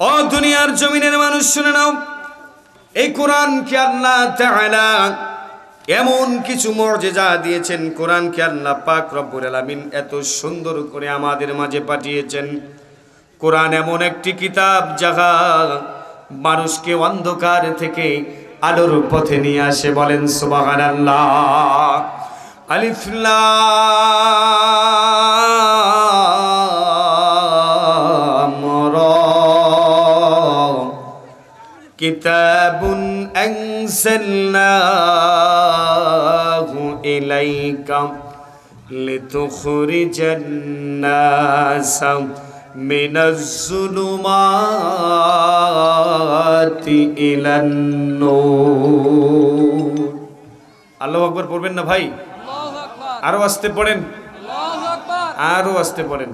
ও দুনিয়ার জমিনের মানুষ শুনে নাও, এই কোরআনকে আল্লাহ তাআলা এমন কিছু মুজিজা দিয়েছেন, কোরআনকে আল্লাহ পাক রব্বুল আলামিন এত সুন্দর করে আমাদের মাঝে পাঠিয়েছেন। কোরআন এমন একটি কিতাব যাহা মানুষকে অন্ধকার থেকে আলোর পথে নিয়ে আসে। বলেন সুবহানাল্লাহ। আলিফ লাম রা, কিতাবুন আনজালনাহু ইলাইকা লিতুখরিজান নাসা মিনাজ যুলুমাতি ইলান নূর। আল্লাহু আকবার পড়বেন না ভাই? আরো আস্তে পড়েন, আরো আস্তে পড়েন।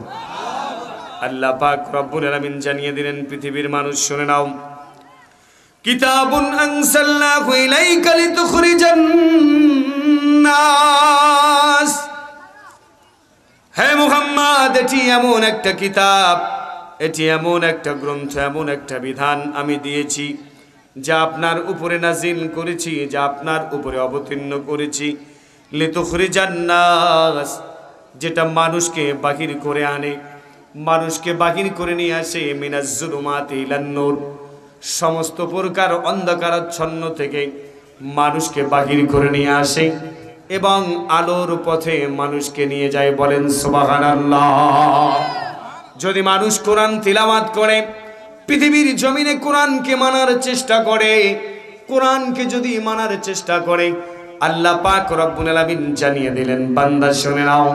আল্লাহ পাক রব্বুল আলামিন জানিয়ে দিলেন, পৃথিবীর মানুষ শুনে নাও, কিতাবুন আনজালনাহু ইলাইকা লিতুখরিজান নাস। হে মুহাম্মদ, এটি এমন একটা কিতাব, এটি এমন একটা গ্রন্থ, এমন একটা বিধান আমি দিয়েছি যা আপনার উপরে নাজিল করেছি, যা আপনার উপরে অবতীর্ণ করেছি, লিতুখরিজান নাস, যেটা মানুষকে বাহির করে আনে, মানুষকে বাহির করে নিয়ে আসে, মিনাজ যুলুমাতি ইলান নূর, সমস্ত প্রকার অন্ধকারাচ্ছন্ন থেকে মানুষকে বাহির করে নিয়ে আসে এবং আলোর পথে মানুষকে নিয়ে যায়। বলেন সুবহানাল্লাহ। যদি মানুষ কোরআন তিলাওয়াত করে, পৃথিবীর জমিনে কোরআনকে মানার চেষ্টা করে, কোরআনকে যদি মানার চেষ্টা করে, আল্লাহ পাক রব্বুল আলামিন জানিয়ে দিলেন, বান্দা শুনে নাও,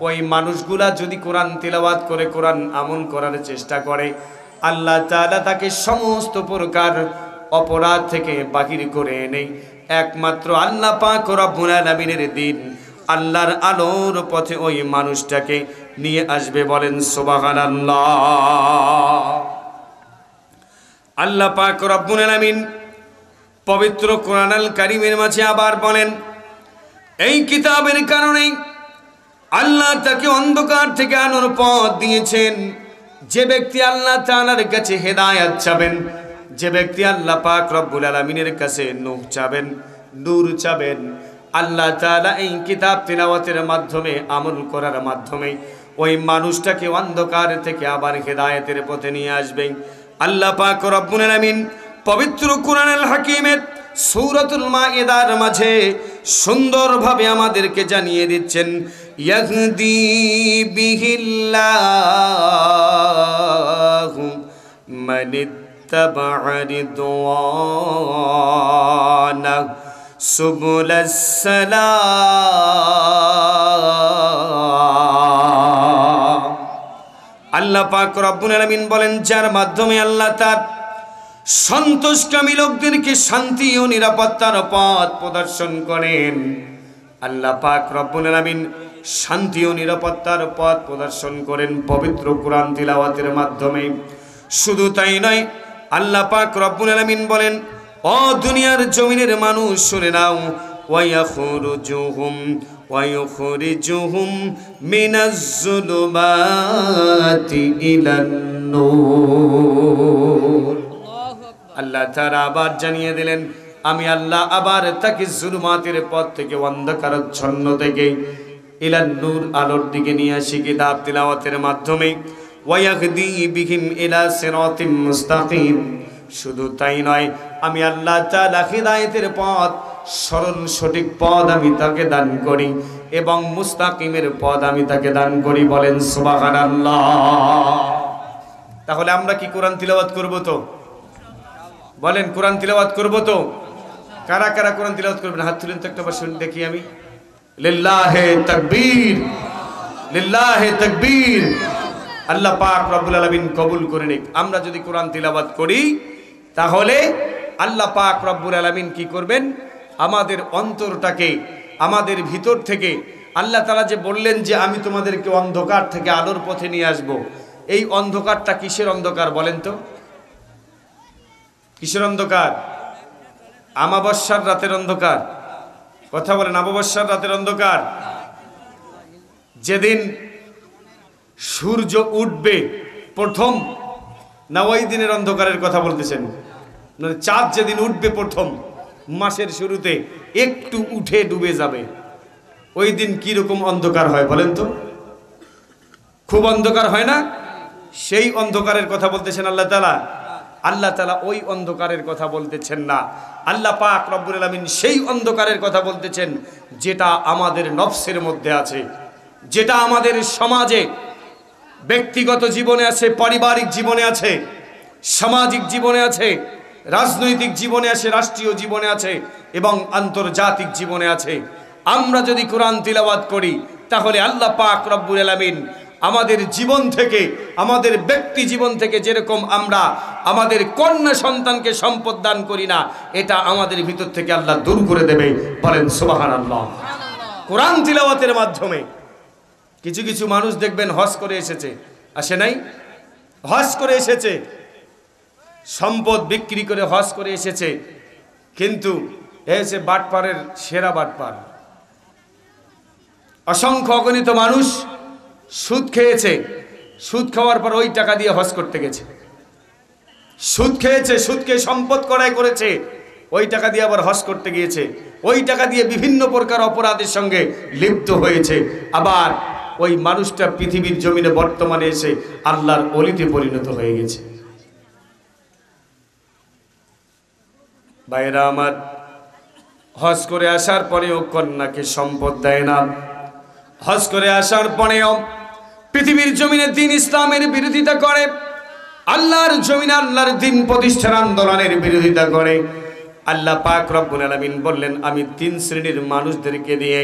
ওই মানুষগুলা যদি কোরআন তিলাওয়াত করে, কোরআন আমল করার চেষ্টা করে, আল্লাহ তাআলা তাকে সমস্ত প্রকার অপরাধ থেকে বাহির করে এনে একমাত্র আল্লাহ পাক রব্বুল আলামিনের দ্বীন, আল্লাহর আলোর পথে ওই মানুষটাকে নিয়ে আসবে। বলেন সুবহানাল্লাহ। আল্লাহ পাক রব্বুল আলামিন পবিত্র কোরআনুল কারীমের মাঝে আবার বলেন, এই কিতাবের কারণে আল্লাহ তাকে অন্ধকার থেকে আলোর পথ দিয়েছেন। যে ব্যক্তি আল্লাহ তাআলার কাছে হেদায়েত চাবেন, যে ব্যক্তি আল্লাহ পাক রব্বুল আলামিনের কাছে নূর চাবেন, নূর চাবেন, আল্লাহ তাআলা এই কিতাব তিলাওয়াতের মাধ্যমে, আমল করার মাধ্যমে ওই মানুষটাকে অন্ধকার থেকে আবার হেদায়েতের পথে নিয়ে আসবেন। আল্লাহ পাক রব্বুল আলামিন পবিত্র কোরআনুল হাকীমের সূরাতুল মাইদার মাঝে সুন্দরভাবে আমাদেরকে জানিয়ে দিচ্ছেন, ইয়াহদি বিহিল্লাহু মানিত্তাবা রিদওয়ানাহু সুবুলাস সালাম। আল্লাহ পাক রব্বুল আলামিন বলেন, যার মাধ্যমে আল্লাহ তার সন্তোষকামী লোকদেরকে শান্তি ও নিরাপত্তার পথ প্রদর্শন করেন। আল্লাহ পাক রব্বুল আলামিন শান্তি ও নিরাপত্তার পথ প্রদর্শন করেন পবিত্র কোরআন তিলাওয়াতের মাধ্যমে। শুধু তাই নয়, আল্লাহ পাক রব্বুল আলামিন বলেন, ও দুনিয়ার জমিনের মানুষ শুনে নাও, ওয়ায়ুখরিজুহুম মিনাজ-জুলুমাতি ইলান-নূর। আল্লাহ তাআলা আবার জানিয়ে দিলেন, আমি আল্লাহ আবার তাকে জুলুমাতের পথ থেকে, অন্ধকারাচ্ছন্ন থেকে ইলান নূর, আলোর দিকে নিয়ে আসি কিতাব তিলাওয়াতের মাধ্যমে। ওয়ায়াহদি বিহিম ইলা সিরাতিম মুস্তাকিম। শুধু তাই নয়, আমি আল্লাহ তাআলা হিদায়াতের পথ, সরল সঠিক পথ আমি তাকে দান করি এবং মুস্তাকিমের পথ আমি তাকে দান করি। বলেন সুবহানাল্লাহ। তাহলে আমরা কি কোরআন তিলাওয়াত করব তো? বলেন, কোরআন তিলাওয়াত করব তো? কারা কারা কোরআন তিলাওয়াত করবেন? হাত তুলেন তো একবার, শুনে দেখি আমি। লিল্লাহে তাকবীর, লিল্লাহে তাকবীর। আল্লাহ পাক রব্বুল আলামিন কবুল করে নিক। আমরা যদি কোরআন তিলাওয়াত করি তাহলে আল্লাহ পাক রব্বুল আলামিন কি করবেন? আমাদের অন্তরটাকে, আমাদের ভিতর থেকে, আল্লাহ তাআলা যে বললেন যে আমি তোমাদেরকে অন্ধকার থেকে আলোর পথে নিয়ে আসব, এই অন্ধকারটা কিসের অন্ধকার বলেন তো? কিসের অন্ধকার? আমাবস্যার রাতের অন্ধকার। কথা বলেন, আমাবস্যার রাতের অন্ধকার। যেদিন সূর্য উঠবে প্রথম, না ওই দিনের অন্ধকারের কথা বলতেছেন? মানে চাঁদ যেদিন উঠবে প্রথম মাসের শুরুতে, একটু উঠে ডুবে যাবে, ওই দিন কি রকম অন্ধকার হয় বলেন তো? খুব অন্ধকার হয় না? সেই অন্ধকারের কথা বলতেছেন আল্লাহ তাআলা। আল্লাহ তাআলা ওই অন্ধকারের কথা বলতেছেন না। আল্লাহ পাক রব্বুল আলামিন সেই অন্ধকারের কথা বলতেছেন যেটা আমাদের নফসের মধ্যে আছে, যেটা আমাদের সমাজে, ব্যক্তিগত জীবনে আছে, পারিবারিক জীবনে আছে, সামাজিক জীবনে আছে, রাজনৈতিক জীবনে আছে, রাষ্ট্রীয় জীবনে আছে এবং আন্তর্জাতিক জীবনে আছে। আমরা যদি কোরআন তিলাওয়াত করি তাহলে আল্লাহ পাক রব্বুল আলামিন আমাদের জীবন থেকে, আমাদের ব্যক্তি জীবন থেকে যেরকম আমরা আমাদের কন্যা সন্তানকে সম্পদ দান করি না, এটা আমাদের ভিতর থেকে আল্লাহ দূর করে দেবে। বলেন সুবহানাল্লাহ। কোরআন তিলাওয়াতের মাধ্যমে কিছু কিছু মানুষ দেখবেন হজ করে এসেছে, আসে নাই? হজ করে এসেছে, সম্পদ বিক্রি করে হজ করে এসেছে, কিন্তু এসে বাটপারের সেরা বাটপার। অসংখ্য অগণিত মানুষ সুদ খেয়েছে, সুদ খাওয়ার পর ওই টাকা দিয়ে হজ করতে গেছে। সুদ খেয়েছে, সুদকে সম্পদ করায় করেছে, ওই টাকা দিয়ে আবার হজ করতে গিয়েছে, ওই টাকা দিয়ে বিভিন্ন প্রকার অপরাধের সঙ্গে লিপ্ত হয়েছে। আবার ওই মানুষটা পৃথিবীর জমিনে বর্তমানে এসে আল্লাহর ওলিতে পরিণত হয়ে গেছে। ভাইরা আমার, হজ করে আসার পরেও কন্যাকে সম্পদ দেয় না, হজ করে আসার পরেও পৃথিবীর জমিনে দ্বীন ইসলামের বিরোধিতা করে, আল্লাহর জমিনে আল্লাহর দ্বীন প্রতিষ্ঠার আন্দোলনের বিরোধিতা করে। আল্লাহ পাক রব্বুল আলামিন বললেন, আমি 3 শ্রেণীর মানুষদেরকে দিয়ে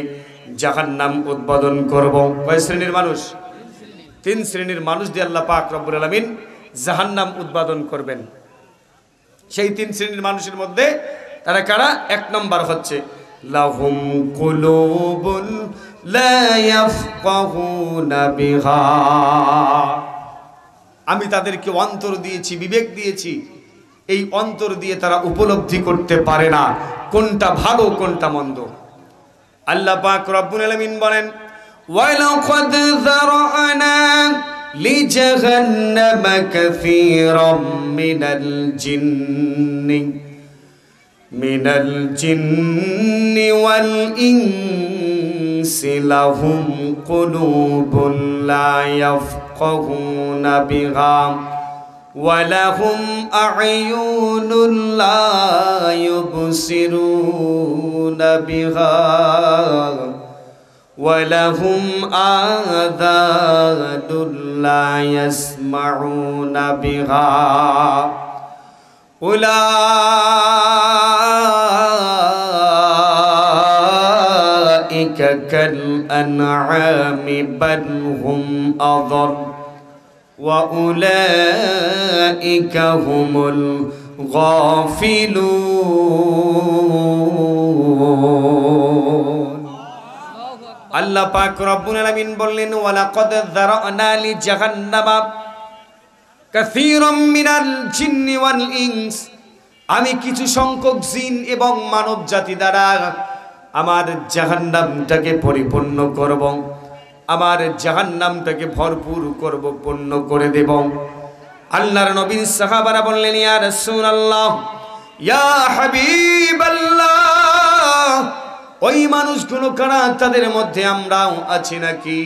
জাহান্নাম উদ্বোধন করব। কয় শ্রেণীর মানুষ? 3 শ্রেণীর মানুষ দিয়ে আল্লাহ পাক রব্বুল আলামিন জাহান্নাম উদ্বোধন করবেন। সেই 3 শ্রেণীর মানুষের মধ্যে তারা কারা? 1 নম্বর হচ্ছে লাহুম কুলুবুন লা ইয়াফকাহুনা বিহা। আমি তাদেরকে অন্তর দিয়েছি, বিবেক দিয়েছি, এই অন্তর দিয়ে তারা উপলব্ধি করতে পারে না কোনটা ভালো কোনটা মন্দ। আল্লাহ পাক রব্বুল আলামিন বলেন, ওয়ালাকাদ যারা'না লিজাহান্নাম কাসীরাম মিনাল জিন্নি ওয়াল ইনসি লাহুম কুলুবুন লা ইয়াফকাহুনা বিহা ওয়ালাহুম আ'য়ুনুন লা ইউবসিরুনা বিহা ওয়ালাহুম আযানুন লা ইয়াসমাউনা বিহা উলাইকা কাল আনআমি বাল হুম আযাল ওয়া উলাইকা হুমুল গাফিলুন। আল্লাহ পাক রব্বুল আলামিন বললেন ওয়ালাকাদ যারা'না লি জাহান্নামা কাসীরাম মিনাল জিন্নি ওয়াল ইনস, আমি কিছু সংখ্যক জিন এবং মানব জাতি দ্বারা আমার জাহান্নামটাকে পরিপূর্ণ করব, আমার জাহান্নামটাকে ভরপুর করব, পূর্ণ করে দেব। আল্লাহর নবীর সাহাবারা বললেন ইয়া রাসূলুল্লাহ, ইয়া হাবিবাল্লাহ, ওই মানুষগুলো কারা? তাদের মধ্যে আমরাও আছি নাকি?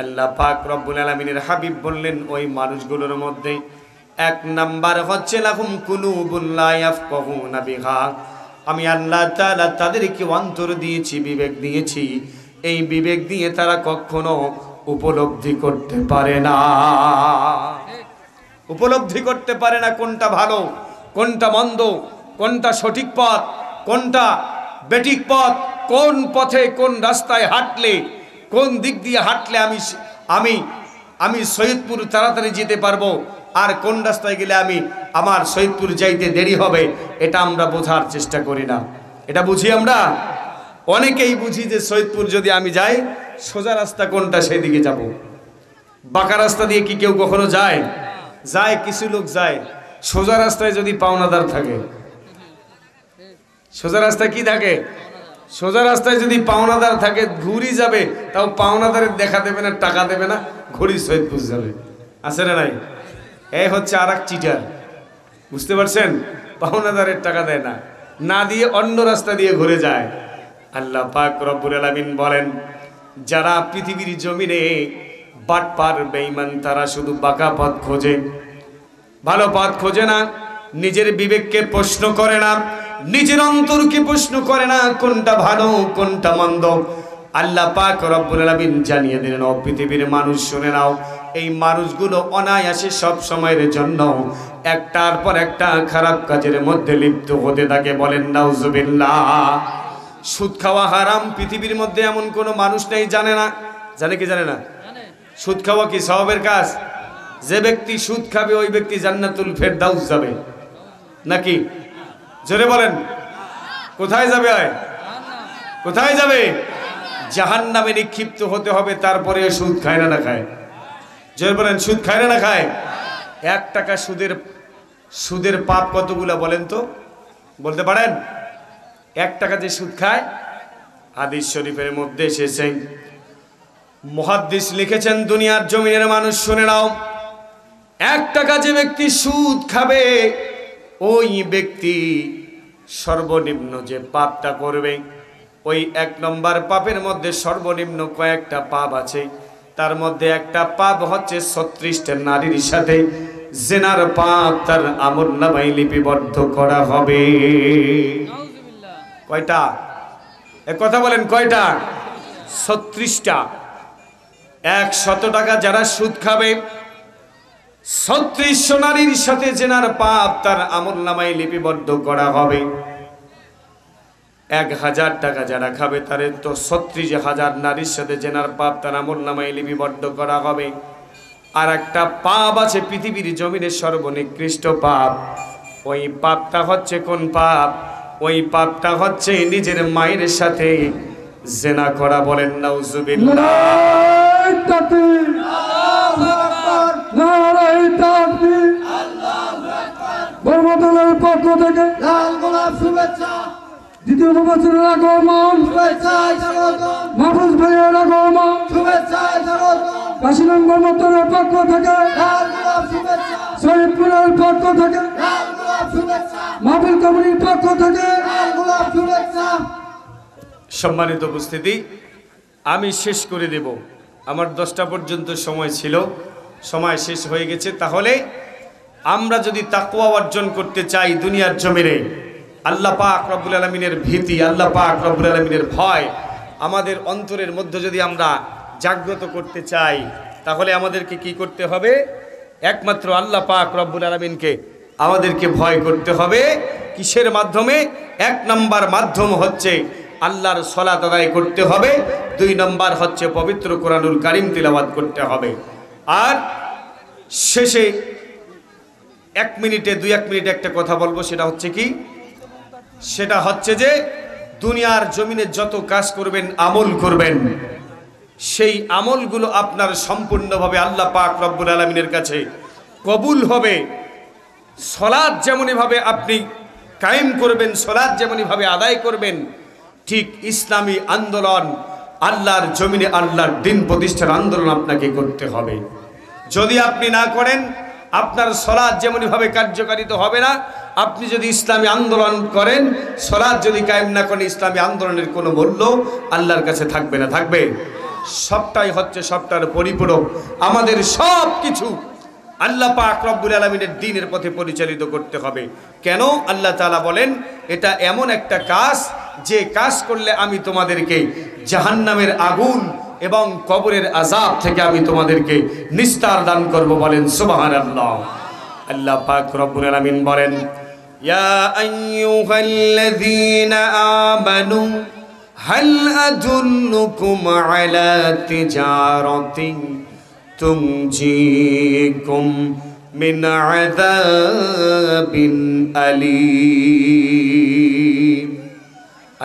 আল্লাহ পাক রব্বুল আলামিনের হাবিব বললেন ওই মানুষগুলোর মধ্যে এক নাম্বার হচ্ছে লাহুম কুলুবুন লা ইয়াফকাহুনা বিহা, আমি আল্লাহ তাআলা তাদেরকে অন্তর দিয়েছি, বিবেক দিয়েছি, এই বিবেক দিয়ে তারা কখনো উপলব্ধি করতে পারে না, উপলব্ধি করতে পারে না কোনটা ভালো, কোনটা মন্দ, কোনটা সঠিক পথ, কোনটা বেঠিক পথ, কোন পথে কোন রাস্তায় হাঁটলে, কোন দিক দিয়ে হাঁটলে আমি সৈয়দপুর তাড়াতাড়ি যেতে পারবো, আর কোন রাস্তায় গেলে আমার সৈয়দপুর যাইতে দেরি হবে, এটা আমরা বোঝার চেষ্টা করি না। এটা বুঝি আমরা? অনেকেই বুঝি যে সৈয়দপুর যদি আমি যাই, সোজা রাস্তা কোনটা সেই দিকে যাব। বাঁকা রাস্তা দিয়ে কি কেউ কখনো যায়? যায়, কিছু লোক যায়। সোজা রাস্তায় যদি পাওনাদার থাকে, সোজা রাস্তায় কি থাকে? সোজা রাস্তায় যদি পাওনাদার থাকে, ঘুরি যাবে, তাও পাওনাদারের দেখা দেবে না, টাকা দেবে না, ঘুরি সৈয়দপুর যাবে। আছে না নাই? এই হচ্ছে আর এক চিটার, বুঝতে পারছেন? পাওনাদারের টাকা দেয় না, না দিয়ে অন্য রাস্তা দিয়ে ঘুরে যায়। আল্লাহ পাক রব্বুল আলামিন বলেন যারা পৃথিবীর জমিনে বাটপার বেঈমান, তারা শুধু বাঁকা পথ খোঁজে, ভালো পথ খোঁজে না, নিজের বিবেককে প্রশ্ন করে না, নিজের অন্তরকে প্রশ্ন করে না কোনটা ভালো কোনটা মন্দ। আল্লাহ পাক রব্বুল আলামিন জানিয়ে দিলেন ও পৃথিবীর মানুষ শুনে নাও, এই মানুষগুলো অনায়াসে সব সময়ের জন্য একটার পর একটা খারাপ কাজের মধ্যে লিপ্ত হতে থাকে। বলেন নাউজুবিল্লাহ। সুদ খাওয়া হারাম, পৃথিবীর মধ্যে এমন কোনো মানুষ নেই জানে না। জানে কি জানে না? সুদ খাওয়া কি সওয়াবের কাজ? যে ব্যক্তি সুদ খাবে ওই ব্যক্তি জান্নাতুল ফেরদাউস যাবে নাকি? জোরে বলেন, কোথায় যাবে? কোথায় যাবে? জাহান্নামে নিক্ষিপ্ত হতে হবে। তারপরে সুদ খায় না, না খায়? জোরে বলেন, সুদ খায় না, না খায়? 1 টাকা সুদের পাপ কতগুলা বলেন তো, বলতে পারেন? 1 টাকা যে সুদ খায়, হাদিস শরীফের মধ্যে এসেছে, মুহাদ্দিস লিখেছেন দুনিয়ার জমিনের মানুষ শুনে নাও, 1 টাকা যে ব্যক্তি সুদ খাবে ওই ব্যক্তি সর্বনিম্ন যে পাপটা করবে, ওই 1 নম্বর পাপের মধ্যে সর্বনিম্ন কয়েকটা পাপ আছে। তার মধ্যে একটা পাপ হচ্ছে 36টা নারীর সাথে জিনার পাপ তার আমলনামায় লিপিবদ্ধ করা হবে। কয়টা? এক কথা বলেন, কয়টা? 36টা। 100 টাকা যারা সুদ খাবে, 3600 নারীর সাথে জিনার পাপ তার আমলনামায় লিপিবদ্ধ করা হবে। 1000 টাকা যারা খাবে, তারে তো 36,000 নারীর সাথে জিনার পাপ তার আমলনামায় লিপিবদ্ধ করা হবে। আর একটা পাপ আছে পৃথিবীর জমিনে সর্বনিকৃষ্ট পাপ, ওই পাপটা হচ্ছে কোন পাপ? ওই পাপটা হচ্ছে নিজের মায়ের সাথে জিনা করা। বলেন নাউজুবিল্লাহ। দ্বিতীয় বছরের আগমন শুভেচ্ছায় স্বাগতম, মাহফুজ ভাইয়ের আগমন শুভেচ্ছায় স্বাগতম, কাশীনগর মতনের পক্ষ থেকে লাল গোলাপ শুভেচ্ছা, শরীফপুরের পক্ষ থেকে লাল গোলাপ শুভেচ্ছা, মাহফিল কমিটির পক্ষ থেকে লাল গোলাপ শুভেচ্ছা। সম্মানিত উপস্থিতি, আমি শেষ করে দেব। আমার 10টা পর্যন্ত সময় ছিল, সময় শেষ হয়ে গেছে। তাহলে আমরা যদি তাকওয়া অর্জন করতে চাই দুনিয়ার জমিনে, আল্লাহ পাক রব্বুল আলামিনের ভীতি, আল্লাহ পাক রব্বুল আলামিনের ভয় আমাদের অন্তরের মধ্যে যদি আমরা জাগ্রত করতে চাই, তাহলে আমাদেরকে কি করতে হবে? একমাত্র আল্লাহ পাক রব্বুল আলামিনকে আমাদেরকে ভয় করতে হবে। কিসের মাধ্যমে? 1 নম্বর মাধ্যম হচ্ছে আল্লাহর সালাত আদায় করতে হবে, 2 নম্বর হচ্ছে পবিত্র কোরআনুল কারীম তিলাওয়াত করতে হবে। আর শেষে 1 মিনিটে 2-1 মিনিট একটা কথা বলবো, সেটা হচ্ছে কি? সেটা হচ্ছে যে দুনিয়ার জমিনে যত কাজ করবেন, আমল করবেন, সেই আমলগুলো আপনার সম্পূর্ণভাবে আল্লাহ পাক রব্বুল আলামিনের কাছে কবুল হবে। সালাত যেমনইভাবে আপনি কায়েম করবেন, সালাত যেমনইভাবে আদায় করবেন, ঠিক ইসলামী আন্দোলন, আল্লাহর জমিনে আল্লাহর দ্বীন প্রতিষ্ঠার আন্দোলন আপনাকে করতে হবে। যদি আপনি না করেন, আপনার সালাত যেমনইভাবে কার্যকারিত হবে না। আপনি যদি ইসলামী আন্দোলন করেন, সালাত যদি কায়েম না করেন, ইসলামী আন্দোলনের কোনো মূল্য আল্লাহর কাছে থাকবে না। থাকবে? সবটাই হচ্ছে সবটার পরিপূরক। আমাদের সব কিছু আল্লাহ পাক রব্বুল আলামিনের দ্বীনের পথে পরিচালিত করতে হবে। কেন? আল্লাহ তাআলা বলেন, এটা এমন একটা কাজ যে কাজ করলে আমি তোমাদেরকে জাহান্নামের আগুন এবং কবরের আযাব থেকে আমি তোমাদেরকে নিস্তার দান করব। বলেন সুবহানাল্লাহ। আল্লাহ পাক রব্বুল আলামিন বলেন, ইয়া আইয়ুহাল্লাযীনা আমানু হাল আদুল্লুকুম আলা তিজারাতিন তুনজিকুম মিন আযাবিন আলীম।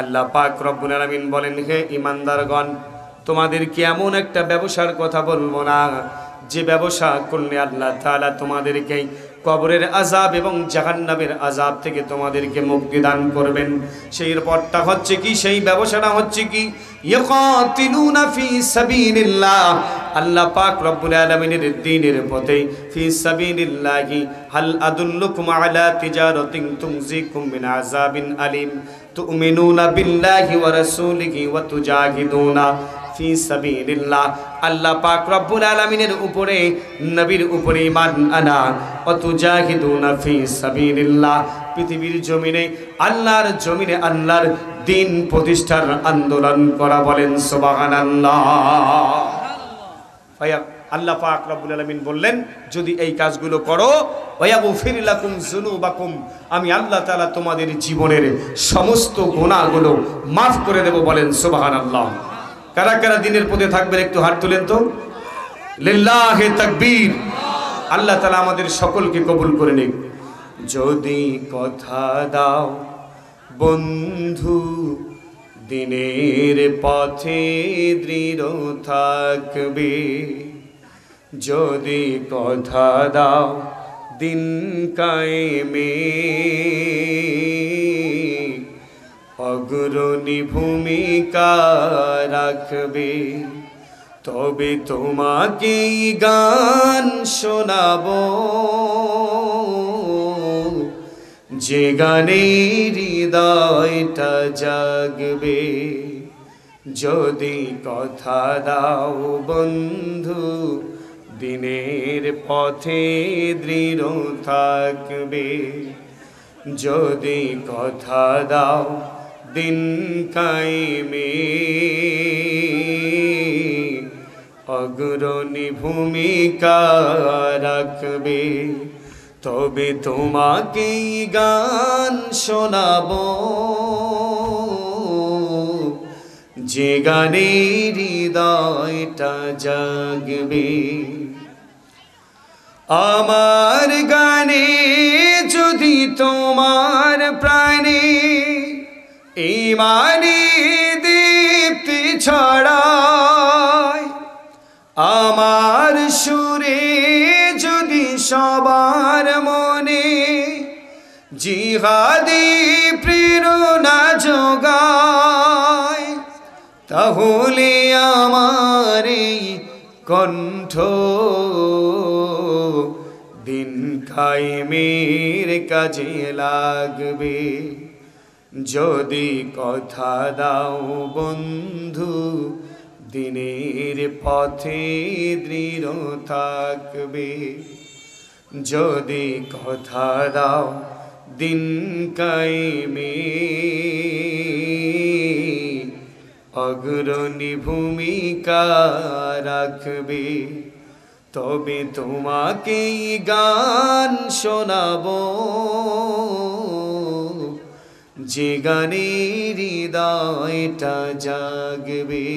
আল্লাহ পাক রব্বুল আলামিন বলেন, হে ঈমানদারগণ, তোমাদেরকে এমন একটা ব্যবসার কথা বলবো না যে ব্যবসা করলে আল্লাহ তাআলা তোমাদেরকে কবরের আযাব এবং জাহান্নামের আযাব থেকে তোমাদেরকে মুক্তি দান করবেন। সেই পথটা হচ্ছে কি? সেই ব্যবসাটা হচ্ছে কি? ইয়াকাতিলুনা ফি সাবিলিল্লাহ, আল্লাহ পাক রব্বুল আলামিনের দ্বীনের পথে, ফি সাবিলিল্লাহি হাল আদুল্লুকুম আলা তিজারাতিন তুনজিকুম মিন আযাবিন আলীম তুমিনুনা বিল্লাহি ওয়া রাসূলিহি ওয়া তুজাহিদুনা ফি সাবিলিল্লাহ। আল্লাহ পাক রব্বুল আলামিনের উপরে, নবীর উপরে ঈমান আনা, ওয়া তুজাহিদুনা ফি সাবিলিল্লাহ, পৃথিবীর জমিনে আল্লাহর জমিনে আল্লাহর দ্বীন প্রতিষ্ঠার আন্দোলন করা। বলেন সুবহানাল্লাহ। আল্লাহ পাক রব্বুল আলামিন বললেন, যদি এই কাজগুলো করো, ওয়াগফির লাকুম যুনুবাকুম, আমি আল্লাহ তাআলা তোমাদের জীবনের সমস্ত গুনাহগুলো মাফ করে দেব। বলেন সুবহানাল্লাহ। কারা কারা দ্বীনের পথে থাকবেন একটু হাত তুলেন তো। লিল্লাহি তাকবীর। আল্লাহ তাআলা আমাদের সকলকে কবুল করে নিক। যদি কথা দাও বন্ধু, দ্বীনের পথে দৃঢ় থাকবে, যদি কথা দাও দিন কায়েমে অগ্রণী ভূমিকা রাখবে, তবে তোমাকে গান শোনাবো যে গানে হৃদয়টা জাগবে। যদি কথা দাও বন্ধু, দ্বীনের পথে দৃঢ় থাকবে, যদি কথা দাও দিন কায়েমে অগ্রণী ভূমিকা রাখবে, তবে তোমাকে গান শোনাবো যে গানে হৃদয়টা জাগবে। আমার গানে যদি তোমার প্রাণে ঈমানি দীপ্তি ছড়ায়, আমার সুরে যদি সবার মনে জিহাদি প্রেরণা তাহলে আমার এই কণ্ঠ দিন কায়েমের কাজে লাগবে। যদি কথা দাও বন্ধু দিনের পথে দৃঢ় থাকবে। যদি কথা দাও দিন কায়েমে অগ্রণী ভূমিকা রাখবে। তবে তোমাকে গান শোনাবো যে গানে হৃদয়টা জাগবে।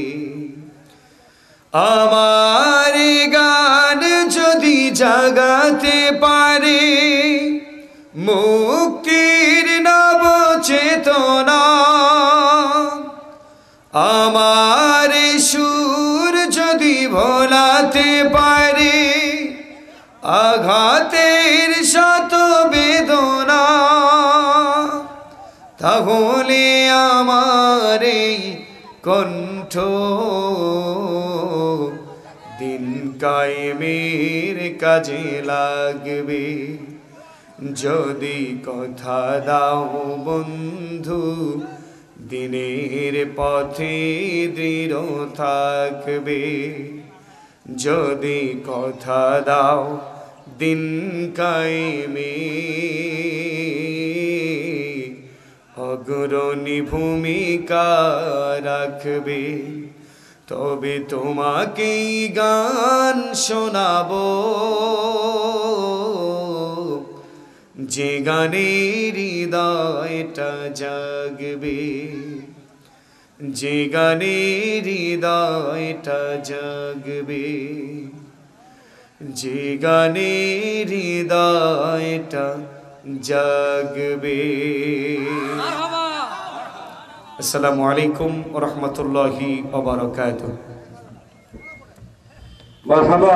আমার গান যদি জাগাতে পারে মুক্তির নব চেতনা, আমার সুর যদি ভোলাতে পারে আঘাতের শত বেদনা, তাহলে আমার এই কণ্ঠ দিন কায়েমের কাজে লাগবে। যদি কথা দাও বন্ধু দিনের পথে দৃঢ় থাকবে। যদি কথা দাও দিন কায়েমে অগ্রণী ভূমিকা রাখবে। তবে তোমাকে গান শোনাবো যে গানে হৃদয়টা জাগবে। যে গানে হৃদয়টা জাগবে। যে গানে হৃদয়টা জাগবে। আসসালামু আলাইকুম ওয়া রাহমাতুল্লাহি ওয়া বারাকাতুহু। মারহাবা।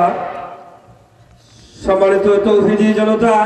সম্মানিত তৌহিদি জনতা,